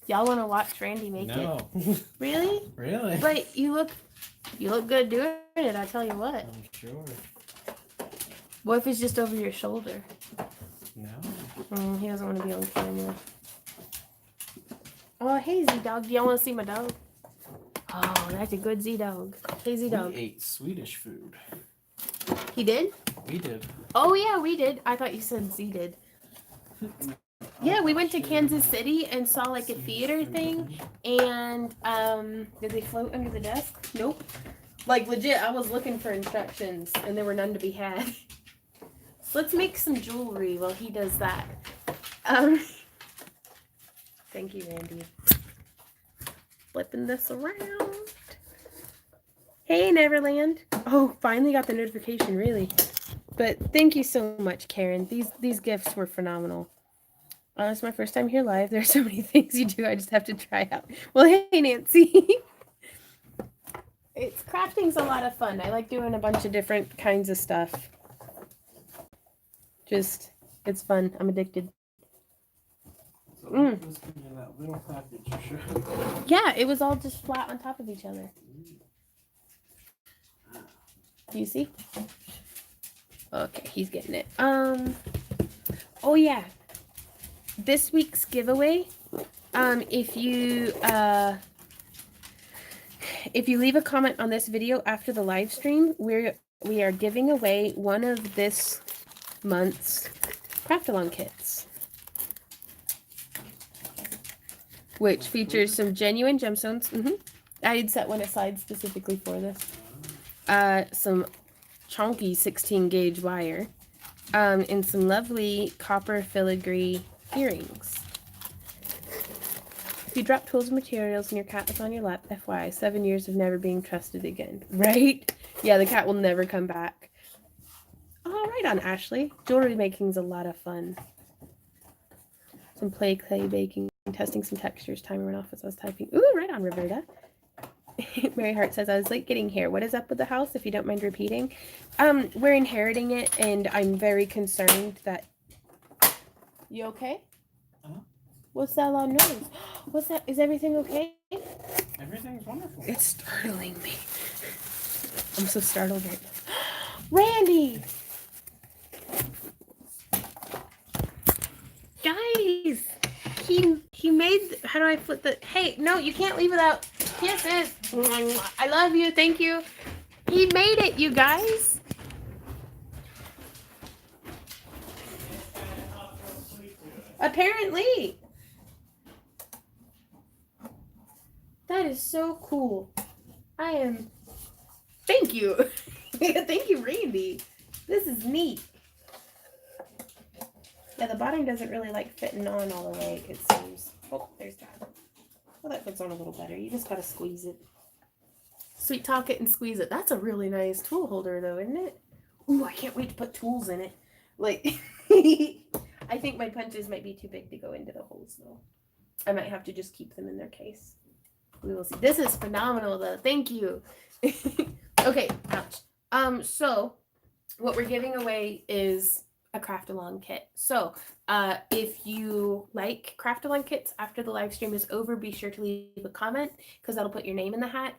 Y'all want to watch Randy make it? No. Really? Really? But you look good doing it. I tell you what. I'm sure. What if it's just over your shoulder? No. He doesn't want to be on camera. Oh, hey Z-Dog. Do y'all want to see my dog? Oh, that's a good Z-Dog. Hey Z-Dog. We ate Swedish food. He did? We did. Oh, yeah, we did. I thought you said Z did. Yeah, we went to Kansas City and saw like a theater thing. And did they float under the desk? Nope. Like legit, I was looking for instructions and there were none to be had. So let's make some jewelry while he does that. Thank you, Randy. Flipping this around. Hey, Neverland. Oh, finally got the notification, really. But thank you so much, Karen. These gifts were phenomenal. It's my first time here live. There's so many things you do. I just have to try out. Well, hey, Nancy. Crafting's a lot of fun. I like doing a bunch of different kinds of stuff. Just, it's fun. I'm addicted. So that little package you showed. Yeah, it was all just flat on top of each other. Do you see? Okay, he's getting it. Oh yeah. This week's giveaway, if you leave a comment on this video after the live stream, we are giving away one of this month's Craft-A-Long kits, which features some genuine gemstones. I had set one aside specifically for this. Some chunky 16 gauge wire, and some lovely copper filigree earrings. If you drop tools and materials and your cat is on your lap, FYI, 7 years of never being trusted again. Right? Yeah, the cat will never come back. All right on, Ashley. Jewelry making's a lot of fun. Some clay baking, testing some textures. Timer went off as I was typing. Ooh, right on, Roberta. Mary Hart says, I was late getting here. What is up with the house, if you don't mind repeating? We're inheriting it, and I'm very concerned that... You okay? What's that loud noise? What's that? Is everything okay? Everything's wonderful. It's startling me. I'm so startled right now. Randy! Guys! He made... How do I flip the... Hey, no, you can't leave it out. Kisses. I love you. Thank you. He made it, you guys. Apparently. That is so cool. I am. Thank you. Thank you, Randy. This is neat. Yeah, the bottom doesn't really like fitting on all the way, it seems. Oh, there's that. Well, that fits on a little better. You just gotta squeeze it. Sweet talk it and squeeze it. That's a really nice tool holder, though, isn't it? Ooh, I can't wait to put tools in it. Like, I think my punches might be too big to go into the holes, though. I might have to just keep them in their case. We will see. This is phenomenal, though. Thank you. Okay, ouch. So what we're giving away is a craft along kit. So if you like craft along kits after the live stream is over, be sure to leave a comment because that'll put your name in the hat.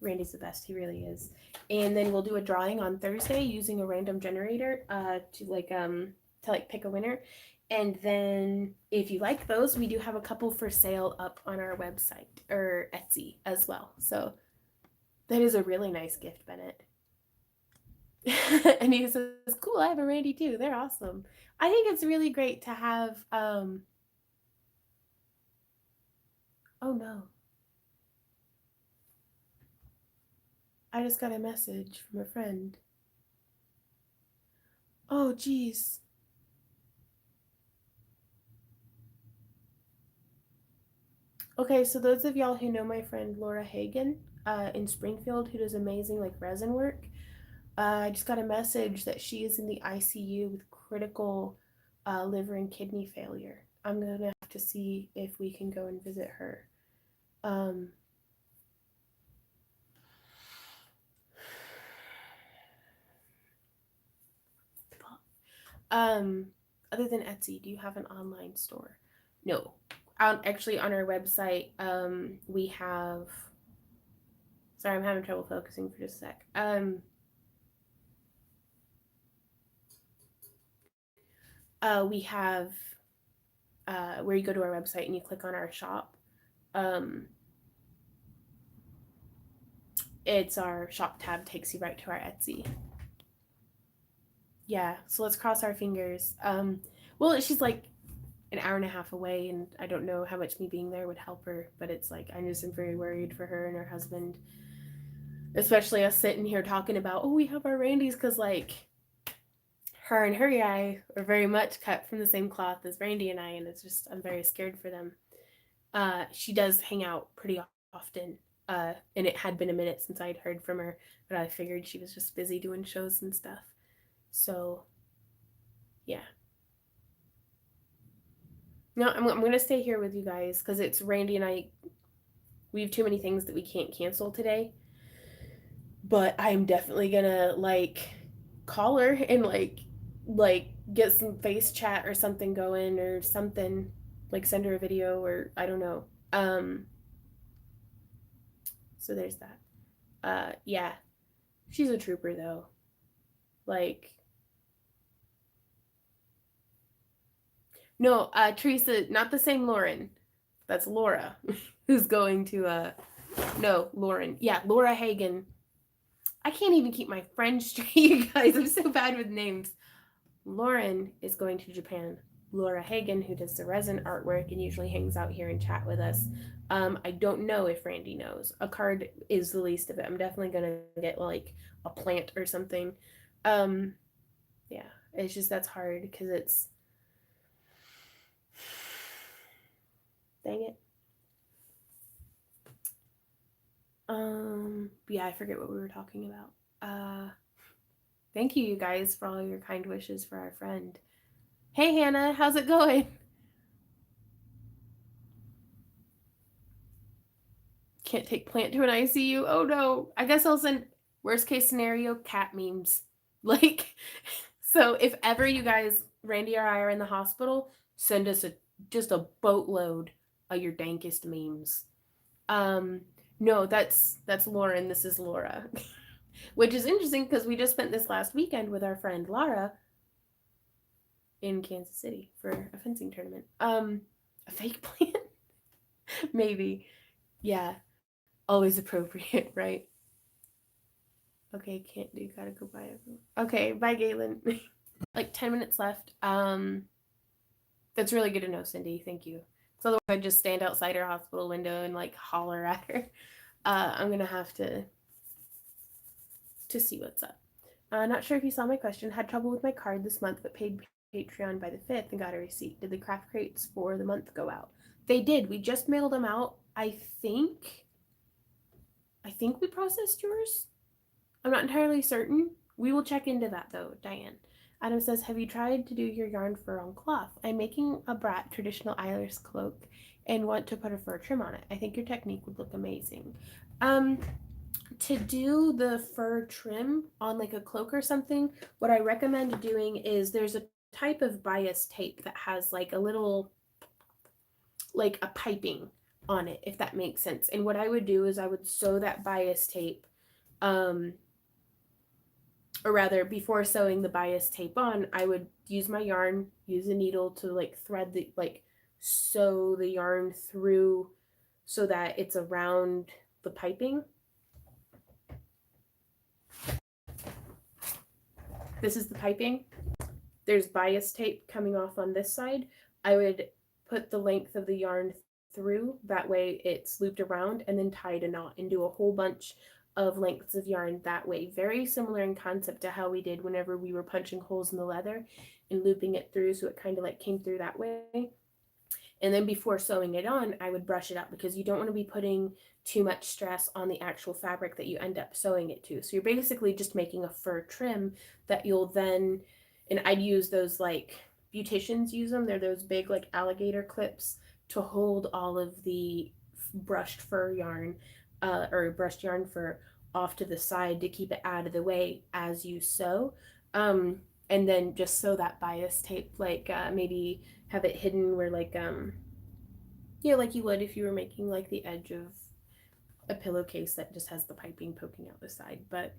Randy's the best, he really is. And then we'll do a drawing on Thursday using a random generator to pick a winner. And then if you like those, we do have a couple for sale up on our website or Etsy as well. So that is a really nice gift, Bennett. And he says, cool, I have a Randy too. They're awesome. I think it's really great to have oh no. I just got a message from a friend. Oh geez. Okay, so those of y'all who know my friend Laura Hagen in Springfield, who does amazing like resin work, I just got a message that she is in the ICU with critical liver and kidney failure. I'm gonna have to see if we can go and visit her. Other than Etsy, do you have an online store? No. Actually, on our website, we have. Sorry, I'm having trouble focusing for just a sec. We have where you go to our website and you click on our shop. It's our shop tab, takes you right to our Etsy. Yeah, so let's cross our fingers. Well, she's like an hour and a half away, and I don't know how much me being there would help her, but it's like I just am very worried for her and her husband, especially us sitting here talking about, oh, we have our Randys, because like her and her guy are very much cut from the same cloth as Randy and I, and it's just I'm very scared for them. She does hang out pretty often, and it had been a minute since I'd heard from her, but I figured she was just busy doing shows and stuff. So, yeah. No, I'm going to stay here with you guys because it's Randy and I. We have too many things that we can't cancel today. But I'm definitely going to, like, call her and, like, get some face chat or something going or something. Like, send her a video or I don't know. So there's that. Yeah. She's a trooper, though. Like... No, Teresa, not the same Lauren. That's Laura, who's going to, no, Lauren. Yeah, Laura Hagen. I can't even keep my friends straight, you guys. I'm so bad with names. Lauren is going to Japan. Laura Hagen, who does the resin artwork and usually hangs out here and chat with us. I don't know if Randy knows. A card is the least of it. I'm definitely going to get, like, a plant or something. Yeah, it's just that's hard because it's... Dang it. Yeah, I forget what we were talking about. Thank you guys for all your kind wishes for our friend. Hey Hannah, how's it going? Can't take plant to an ICU. Oh no. I guess I'll send worst case scenario cat memes. Like, so if ever you guys, Randy or I, are in the hospital, send us just a boatload of your dankest memes. No, that's Lauren. This is Laura. Which is interesting because we just spent this last weekend with our friend Lara in Kansas City for a fencing tournament. A fake plant? Maybe. Yeah, always appropriate, right? Okay, can't do, gotta go bye everyone. Okay, bye Galen. Like 10 minutes left. That's really good to know, Cindy. Thank you. So otherwise I'd just stand outside her hospital window and like holler at her. I'm gonna have to see what's up. Not sure if you saw my question. Had trouble with my card this month, but paid Patreon by the 5th and got a receipt. Did the craft crates for the month go out? They did. We just mailed them out. I think we processed yours. I'm not entirely certain. We will check into that though, Diane. Adam says, have you tried to do your yarn fur on cloth? I'm making a brat traditional Irish cloak and want to put a fur trim on it. I think your technique would look amazing. To do the fur trim on like a cloak or something, what I recommend doing is there's a type of bias tape that has like a little, like a piping on it, if that makes sense. And what I would do is I would sew that bias tape, or rather before sewing the bias tape on, I would use my yarn, use a needle to like thread the, like sew the yarn through so that it's around the piping. This is the piping. There's bias tape coming off on this side. I would put the length of the yarn through, that way it's looped around, and then tied a knot and do a whole bunch of lengths of yarn that way. Very similar in concept to how we did whenever we were punching holes in the leather and looping it through, so it kind of like came through that way. And then before sewing it on, I would brush it out because you don't want to be putting too much stress on the actual fabric that you end up sewing it to. So you're basically just making a fur trim that you'll then, and I'd use those, like beauticians use them. They're those big like alligator clips to hold all of the brushed fur yarn, or brushed yarn fur off to the side to keep it out of the way as you sew. And then just sew that bias tape, like maybe have it hidden where like like you would if you were making like the edge of a pillowcase that just has the piping poking out the side. But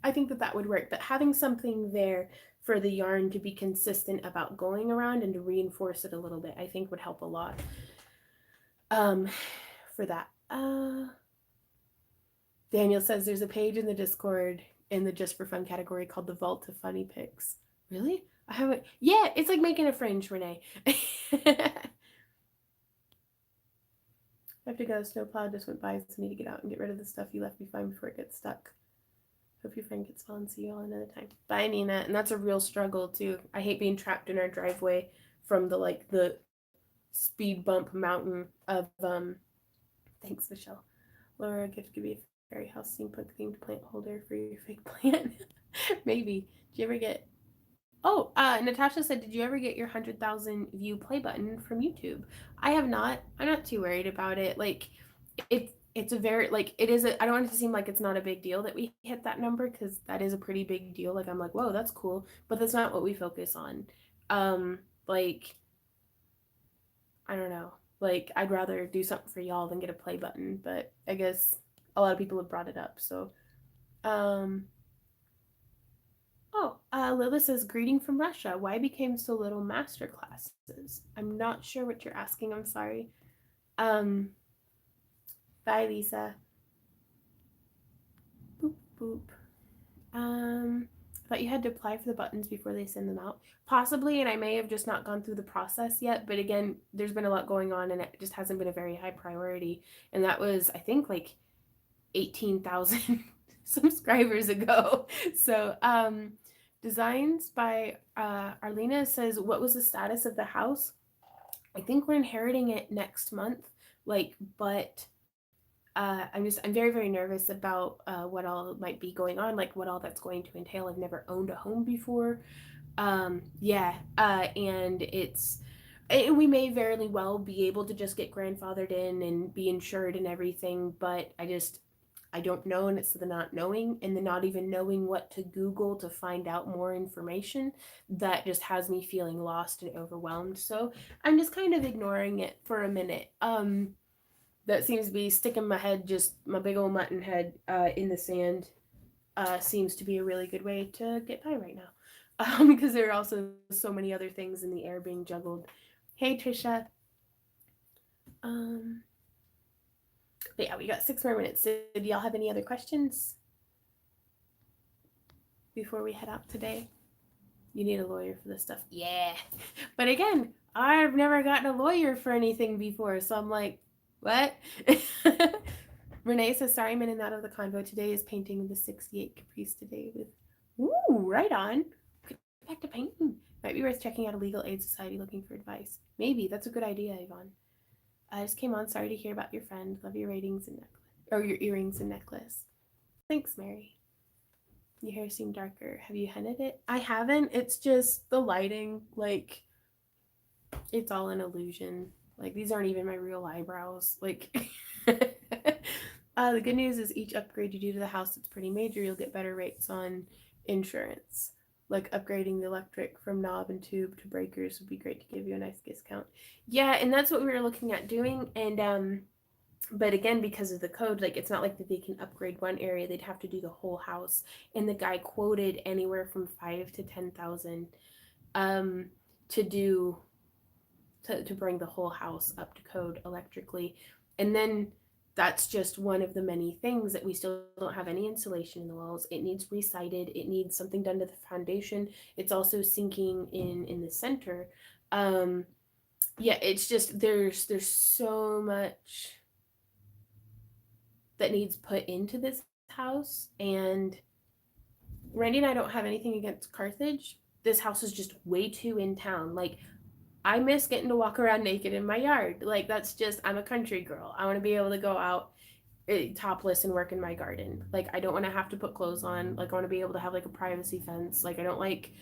I think that that would work. But having something there for the yarn to be consistent about going around and to reinforce it a little bit, I think would help a lot for that. Daniel says there's a page in the Discord in the Just for Fun category called the Vault of Funny Pics. Really? I haven't. Yeah, it's like making a fringe, Renee. I have to go. Snowplow just went by, so I need to get out and get rid of the stuff you left behind before it gets stuck. Hope your friend gets well and see you all another time. Bye, Nina. And that's a real struggle too. I hate being trapped in our driveway from the speed bump mountain of Thanks, Michelle. Laura, gift could be a fairy house steampunk themed plant holder for your fake plant. Maybe. Did you ever get? Oh, Natasha said, did you ever get your 100,000 view play button from YouTube? I have not. I'm not too worried about it. Like, it's a very, like, it is a, I don't want it to seem like it's not a big deal that we hit that number, because that is a pretty big deal. Like, I'm like, whoa, that's cool. But that's not what we focus on. Like, I don't know. Like, I'd rather do something for y'all than get a play button. But I guess a lot of people have brought it up. So, Lila says, greeting from Russia. Why became so little master classes? I'm not sure what you're asking. I'm sorry. Bye, Lisa. Boop, boop. I thought you had to apply for the buttons before they send them out. Possibly, and I may have just not gone through the process yet. But again, there's been a lot going on, and it just hasn't been a very high priority. And that was, I think, like 18,000 subscribers ago. So, Designs by Arlena says, what was the status of the house? I think we're inheriting it next month. But I'm very, very nervous about what all might be going on, like what all that's going to entail. I've never owned a home before. And we may very well be able to just get grandfathered in and be insured and everything, but I don't know, and it's the not knowing and the not even knowing what to Google to find out more information that just has me feeling lost and overwhelmed. So I'm just kind of ignoring it for a minute. That seems to be sticking my head, just my big old mutton head, in the sand. Seems to be a really good way to get by right now. Because there are also so many other things in the air being juggled. Hey, Trisha. But yeah, we got 6 more minutes. So do y'all have any other questions before we head out today? You need a lawyer for this stuff. Yeah. But again, I've never gotten a lawyer for anything before. So I'm like, what? Renee says, sorry, I'm in and out of the convo. Today is painting the 68 Caprice today with, ooh, right on. Get back to painting. Might be worth checking out a legal aid society looking for advice. Maybe. That's a good idea, Yvonne. I just came on. Sorry to hear about your friend. Love your ratings and necklace. Or your earrings and necklace. Thanks, Mary. Your hair seemed darker. Have you hennaed it? I haven't. It's just the lighting. Like, it's all an illusion. Like, these aren't even my real eyebrows. Like, the good news is each upgrade you do to the house that's pretty major, you'll get better rates on insurance. Like, upgrading the electric from knob and tube to breakers would be great to give you a nice discount. Yeah, and that's what we were looking at doing. And, but again, because of the code, like, it's not like that they can upgrade one area. They'd have to do the whole house. And the guy quoted anywhere from 5,000 to 10,000 to bring the whole house up to code electrically. And then that's just one of the many things that we still don't have any insulation in the walls. It needs resited. It needs something done to the foundation. It's also sinking in the center. Yeah, it's just there's so much that needs put into this house. And Randy and I don't have anything against Carthage. This house is just way too in town. Like, I miss getting to walk around naked in my yard. Like, that's just, I'm a country girl. I want to be able to go out topless and work in my garden. Like, I don't want to have to put clothes on. Like, I want to be able to have like a privacy fence. Like, I don't like,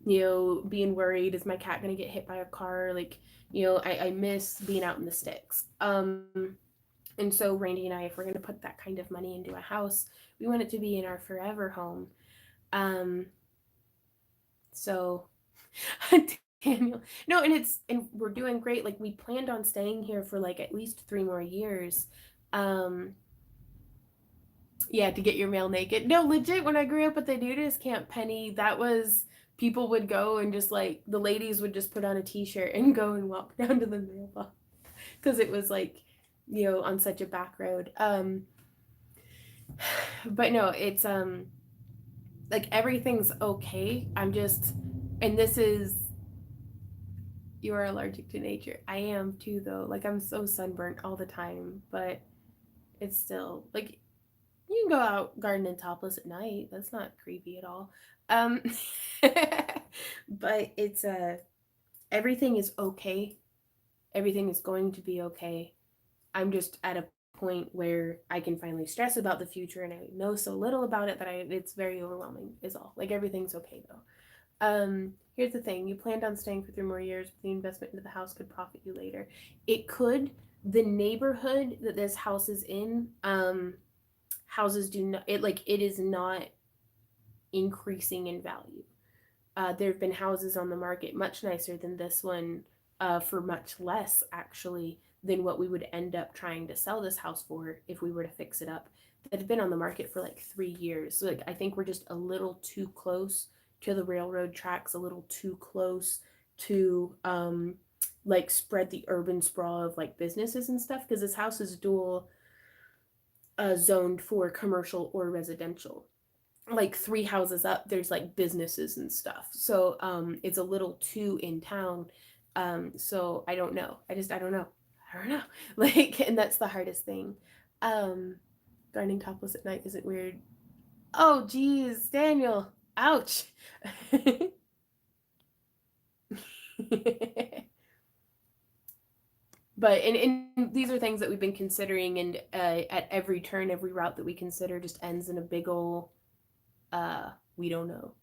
being worried, is my cat going to get hit by a car? Like, I miss being out in the sticks. And so Randy and I, if we're going to put that kind of money into a house, we want it to be in our forever home. So Daniel, no, and we're doing great. Like, we planned on staying here for like at least 3 more years. Yeah, to get your mail naked. No, legit, when I grew up at the nudist camp, Penny, that was, people would go and just like, the ladies would just put on a t-shirt and go and walk down to the mailbox because it was like, on such a back road. But no, it's like, everything's okay. I'm just, and this is, you are allergic to nature. I am too, though. Like, I'm so sunburnt all the time, but it's still like, you can go out gardening topless at night. That's not creepy at all. But it's everything is okay. Everything is going to be okay. I'm just at a point where I can finally stress about the future, and I know so little about it that it's very overwhelming is all. Like, everything's okay though. Here's the thing. You planned on staying for 3 more years, but the investment into the house could profit you later. It could. The neighborhood that this house is in, houses do not, it is not increasing in value. There have been houses on the market much nicer than this one, for much less actually than what we would end up trying to sell this house for if we were to fix it up, that have been on the market for like 3 years. So, like, I think we're just a little too close to the railroad tracks, a little too close to like spread the urban sprawl of like businesses and stuff, because this house is dual zoned for commercial or residential. Like 3 houses up, there's like businesses and stuff. So it's a little too in town. So I don't know. I don't know. Like, and that's the hardest thing. Gardening topless at night isn't weird. Oh, geez, Daniel. Ouch. But and these are things that we've been considering, and at every turn, every route that we consider just ends in a big ol' we don't know.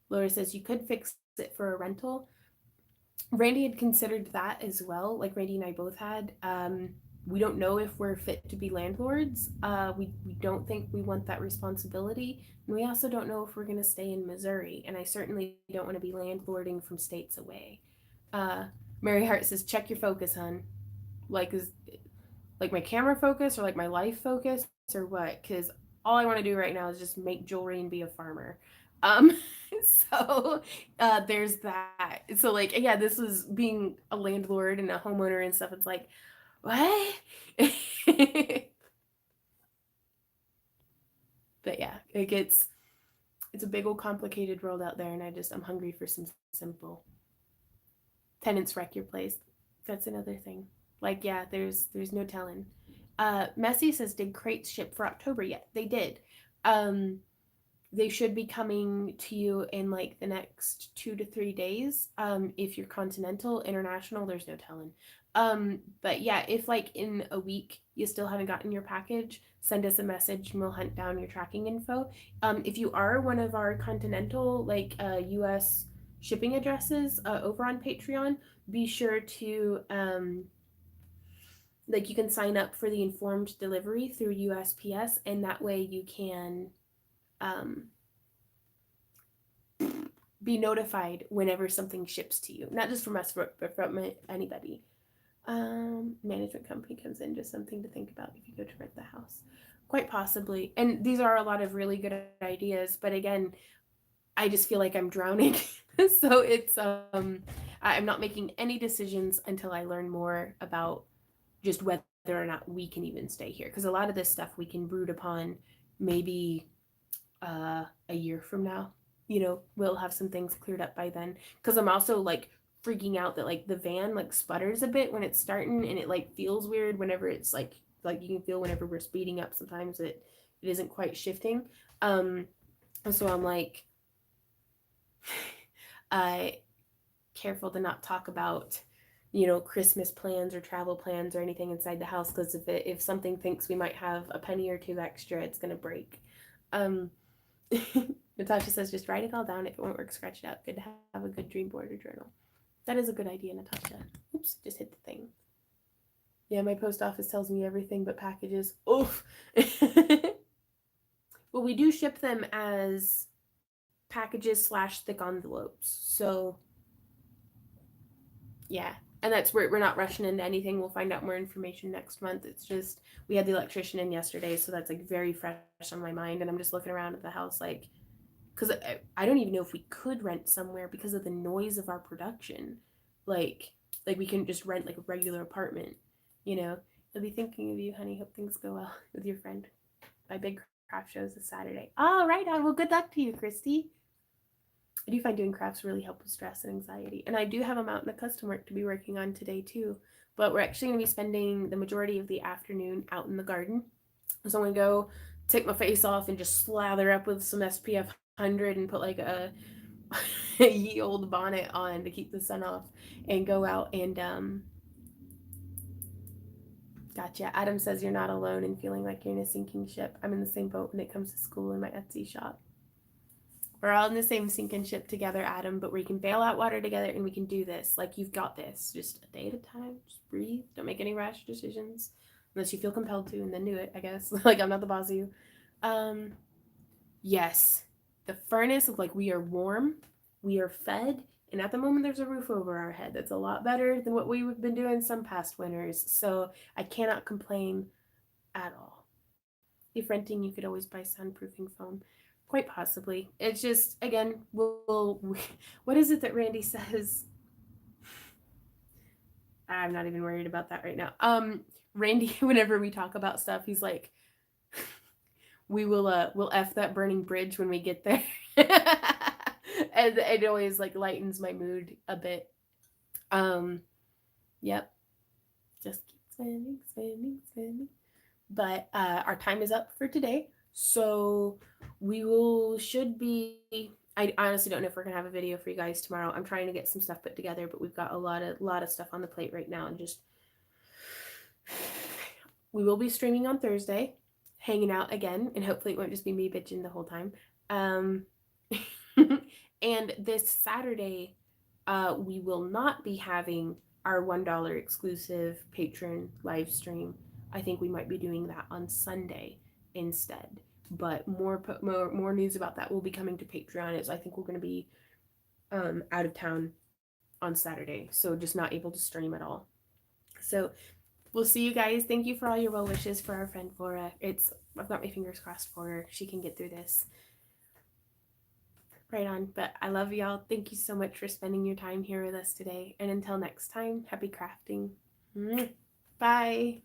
Laura says you could fix it for a rental. Randy had considered that as well. Like, Randy and I both had. We don't know if we're fit to be landlords. We don't think we want that responsibility. And we also don't know if we're going to stay in Missouri. And I certainly don't want to be landlording from states away. Mary Hart says, check your focus, hun. Like, is like my camera focus or like my life focus or what? Because all I want to do right now is just make jewelry and be a farmer. So there's that. So, like, yeah, this was being a landlord and a homeowner and stuff. It's like, what? But yeah, it's a big old complicated world out there, and I'm hungry for some simple. Tenants wreck your place. That's another thing. Like, yeah, there's no telling. Messy says, did crates ship for October yet? They did. They should be coming to you in like the next 2 to 3 days. If you're continental, international, there's no telling. But yeah, if like in a week you still haven't gotten your package, send us a message and we'll hunt down your tracking info. If you are one of our continental like US shipping addresses over on Patreon, be sure to like you can sign up for the informed delivery through USPS, and that way you can um, be notified whenever something ships to you, not just from us but from anybody. Management company comes in, just something to think about if you go to rent the house, quite possibly. And these are a lot of really good ideas, but again, I just feel like I'm drowning. So it's I'm not making any decisions until I learn more about just whether or not we can even stay here, because a lot of this stuff we can brood upon maybe a year from now. We'll have some things cleared up by then, because I'm also like freaking out that like the van like sputters a bit when it's starting, and it like feels weird whenever it's like you can feel whenever we're speeding up, sometimes it isn't quite shifting. So I'm like careful to not talk about Christmas plans or travel plans or anything inside the house, because if something thinks we might have a penny or two extra, it's gonna break. Natasha says, just write it all down. If it won't work, scratch it out. Good to have a good dream board or journal. That is a good idea, Natasha. Oops, just hit the thing. Yeah, my post office tells me everything but packages. Oof. Well, we do ship them as packages / thick envelopes. So, yeah. And that's where we're not rushing into anything. We'll find out more information next month. It's just, we had the electrician in yesterday, so that's like very fresh on my mind. And I'm just looking around at the house like, because I don't even know if we could rent somewhere because of the noise of our production. Like we couldn't just rent like a regular apartment. I'll be thinking of you, honey. Hope things go well with your friend. My big craft show is this Saturday. Oh, right on. Well, good luck to you, Christy. I do find doing crafts really help with stress and anxiety. And I do have a mountain of custom work to be working on today too. But we're actually going to be spending the majority of the afternoon out in the garden. So I'm going to go take my face off and just slather up with some SPF 100 and put like a ye old bonnet on to keep the sun off and go out and gotcha. Adam says you're not alone in feeling like you're in a sinking ship. I'm in the same boat when it comes to school and my Etsy shop. We're all in the same sinking ship together, Adam, but we can bail out water together and we can do this. Like, you've got this. Just a day at a time. Just breathe. Don't make any rash decisions unless you feel compelled to, and then do it, I guess. Like, I'm not the boss of you. Yes. The furnace, like, we are warm. We are fed. And at the moment, there's a roof over our head. That's a lot better than what we've been doing some past winters. So I cannot complain at all. If renting, you could always buy soundproofing foam. Quite possibly. It's just, again, what is it that Randy says? I'm not even worried about that right now. Randy, whenever we talk about stuff, he's like, we'll F that burning bridge when we get there. And it always like lightens my mood a bit. Yep. Just keep spinning. But our time is up for today. So should be, I honestly don't know if we're gonna have a video for you guys tomorrow. I'm trying to get some stuff put together, but we've got a lot of stuff on the plate right now, and just we will be streaming on Thursday, hanging out again, and hopefully it won't just be me bitching the whole time. And this Saturday, we will not be having our $1 exclusive patron live stream. I think we might be doing that on Sunday instead. But more news about that will be coming to Patreon, as I think we're going to be out of town on Saturday, so just not able to stream at all. So we'll see you guys. Thank you for all your well wishes for our friend Laura. I've got my fingers crossed for her. She can get through this. Right on. But I love y'all. Thank you so much for spending your time here with us today. And until next time, happy crafting. Bye.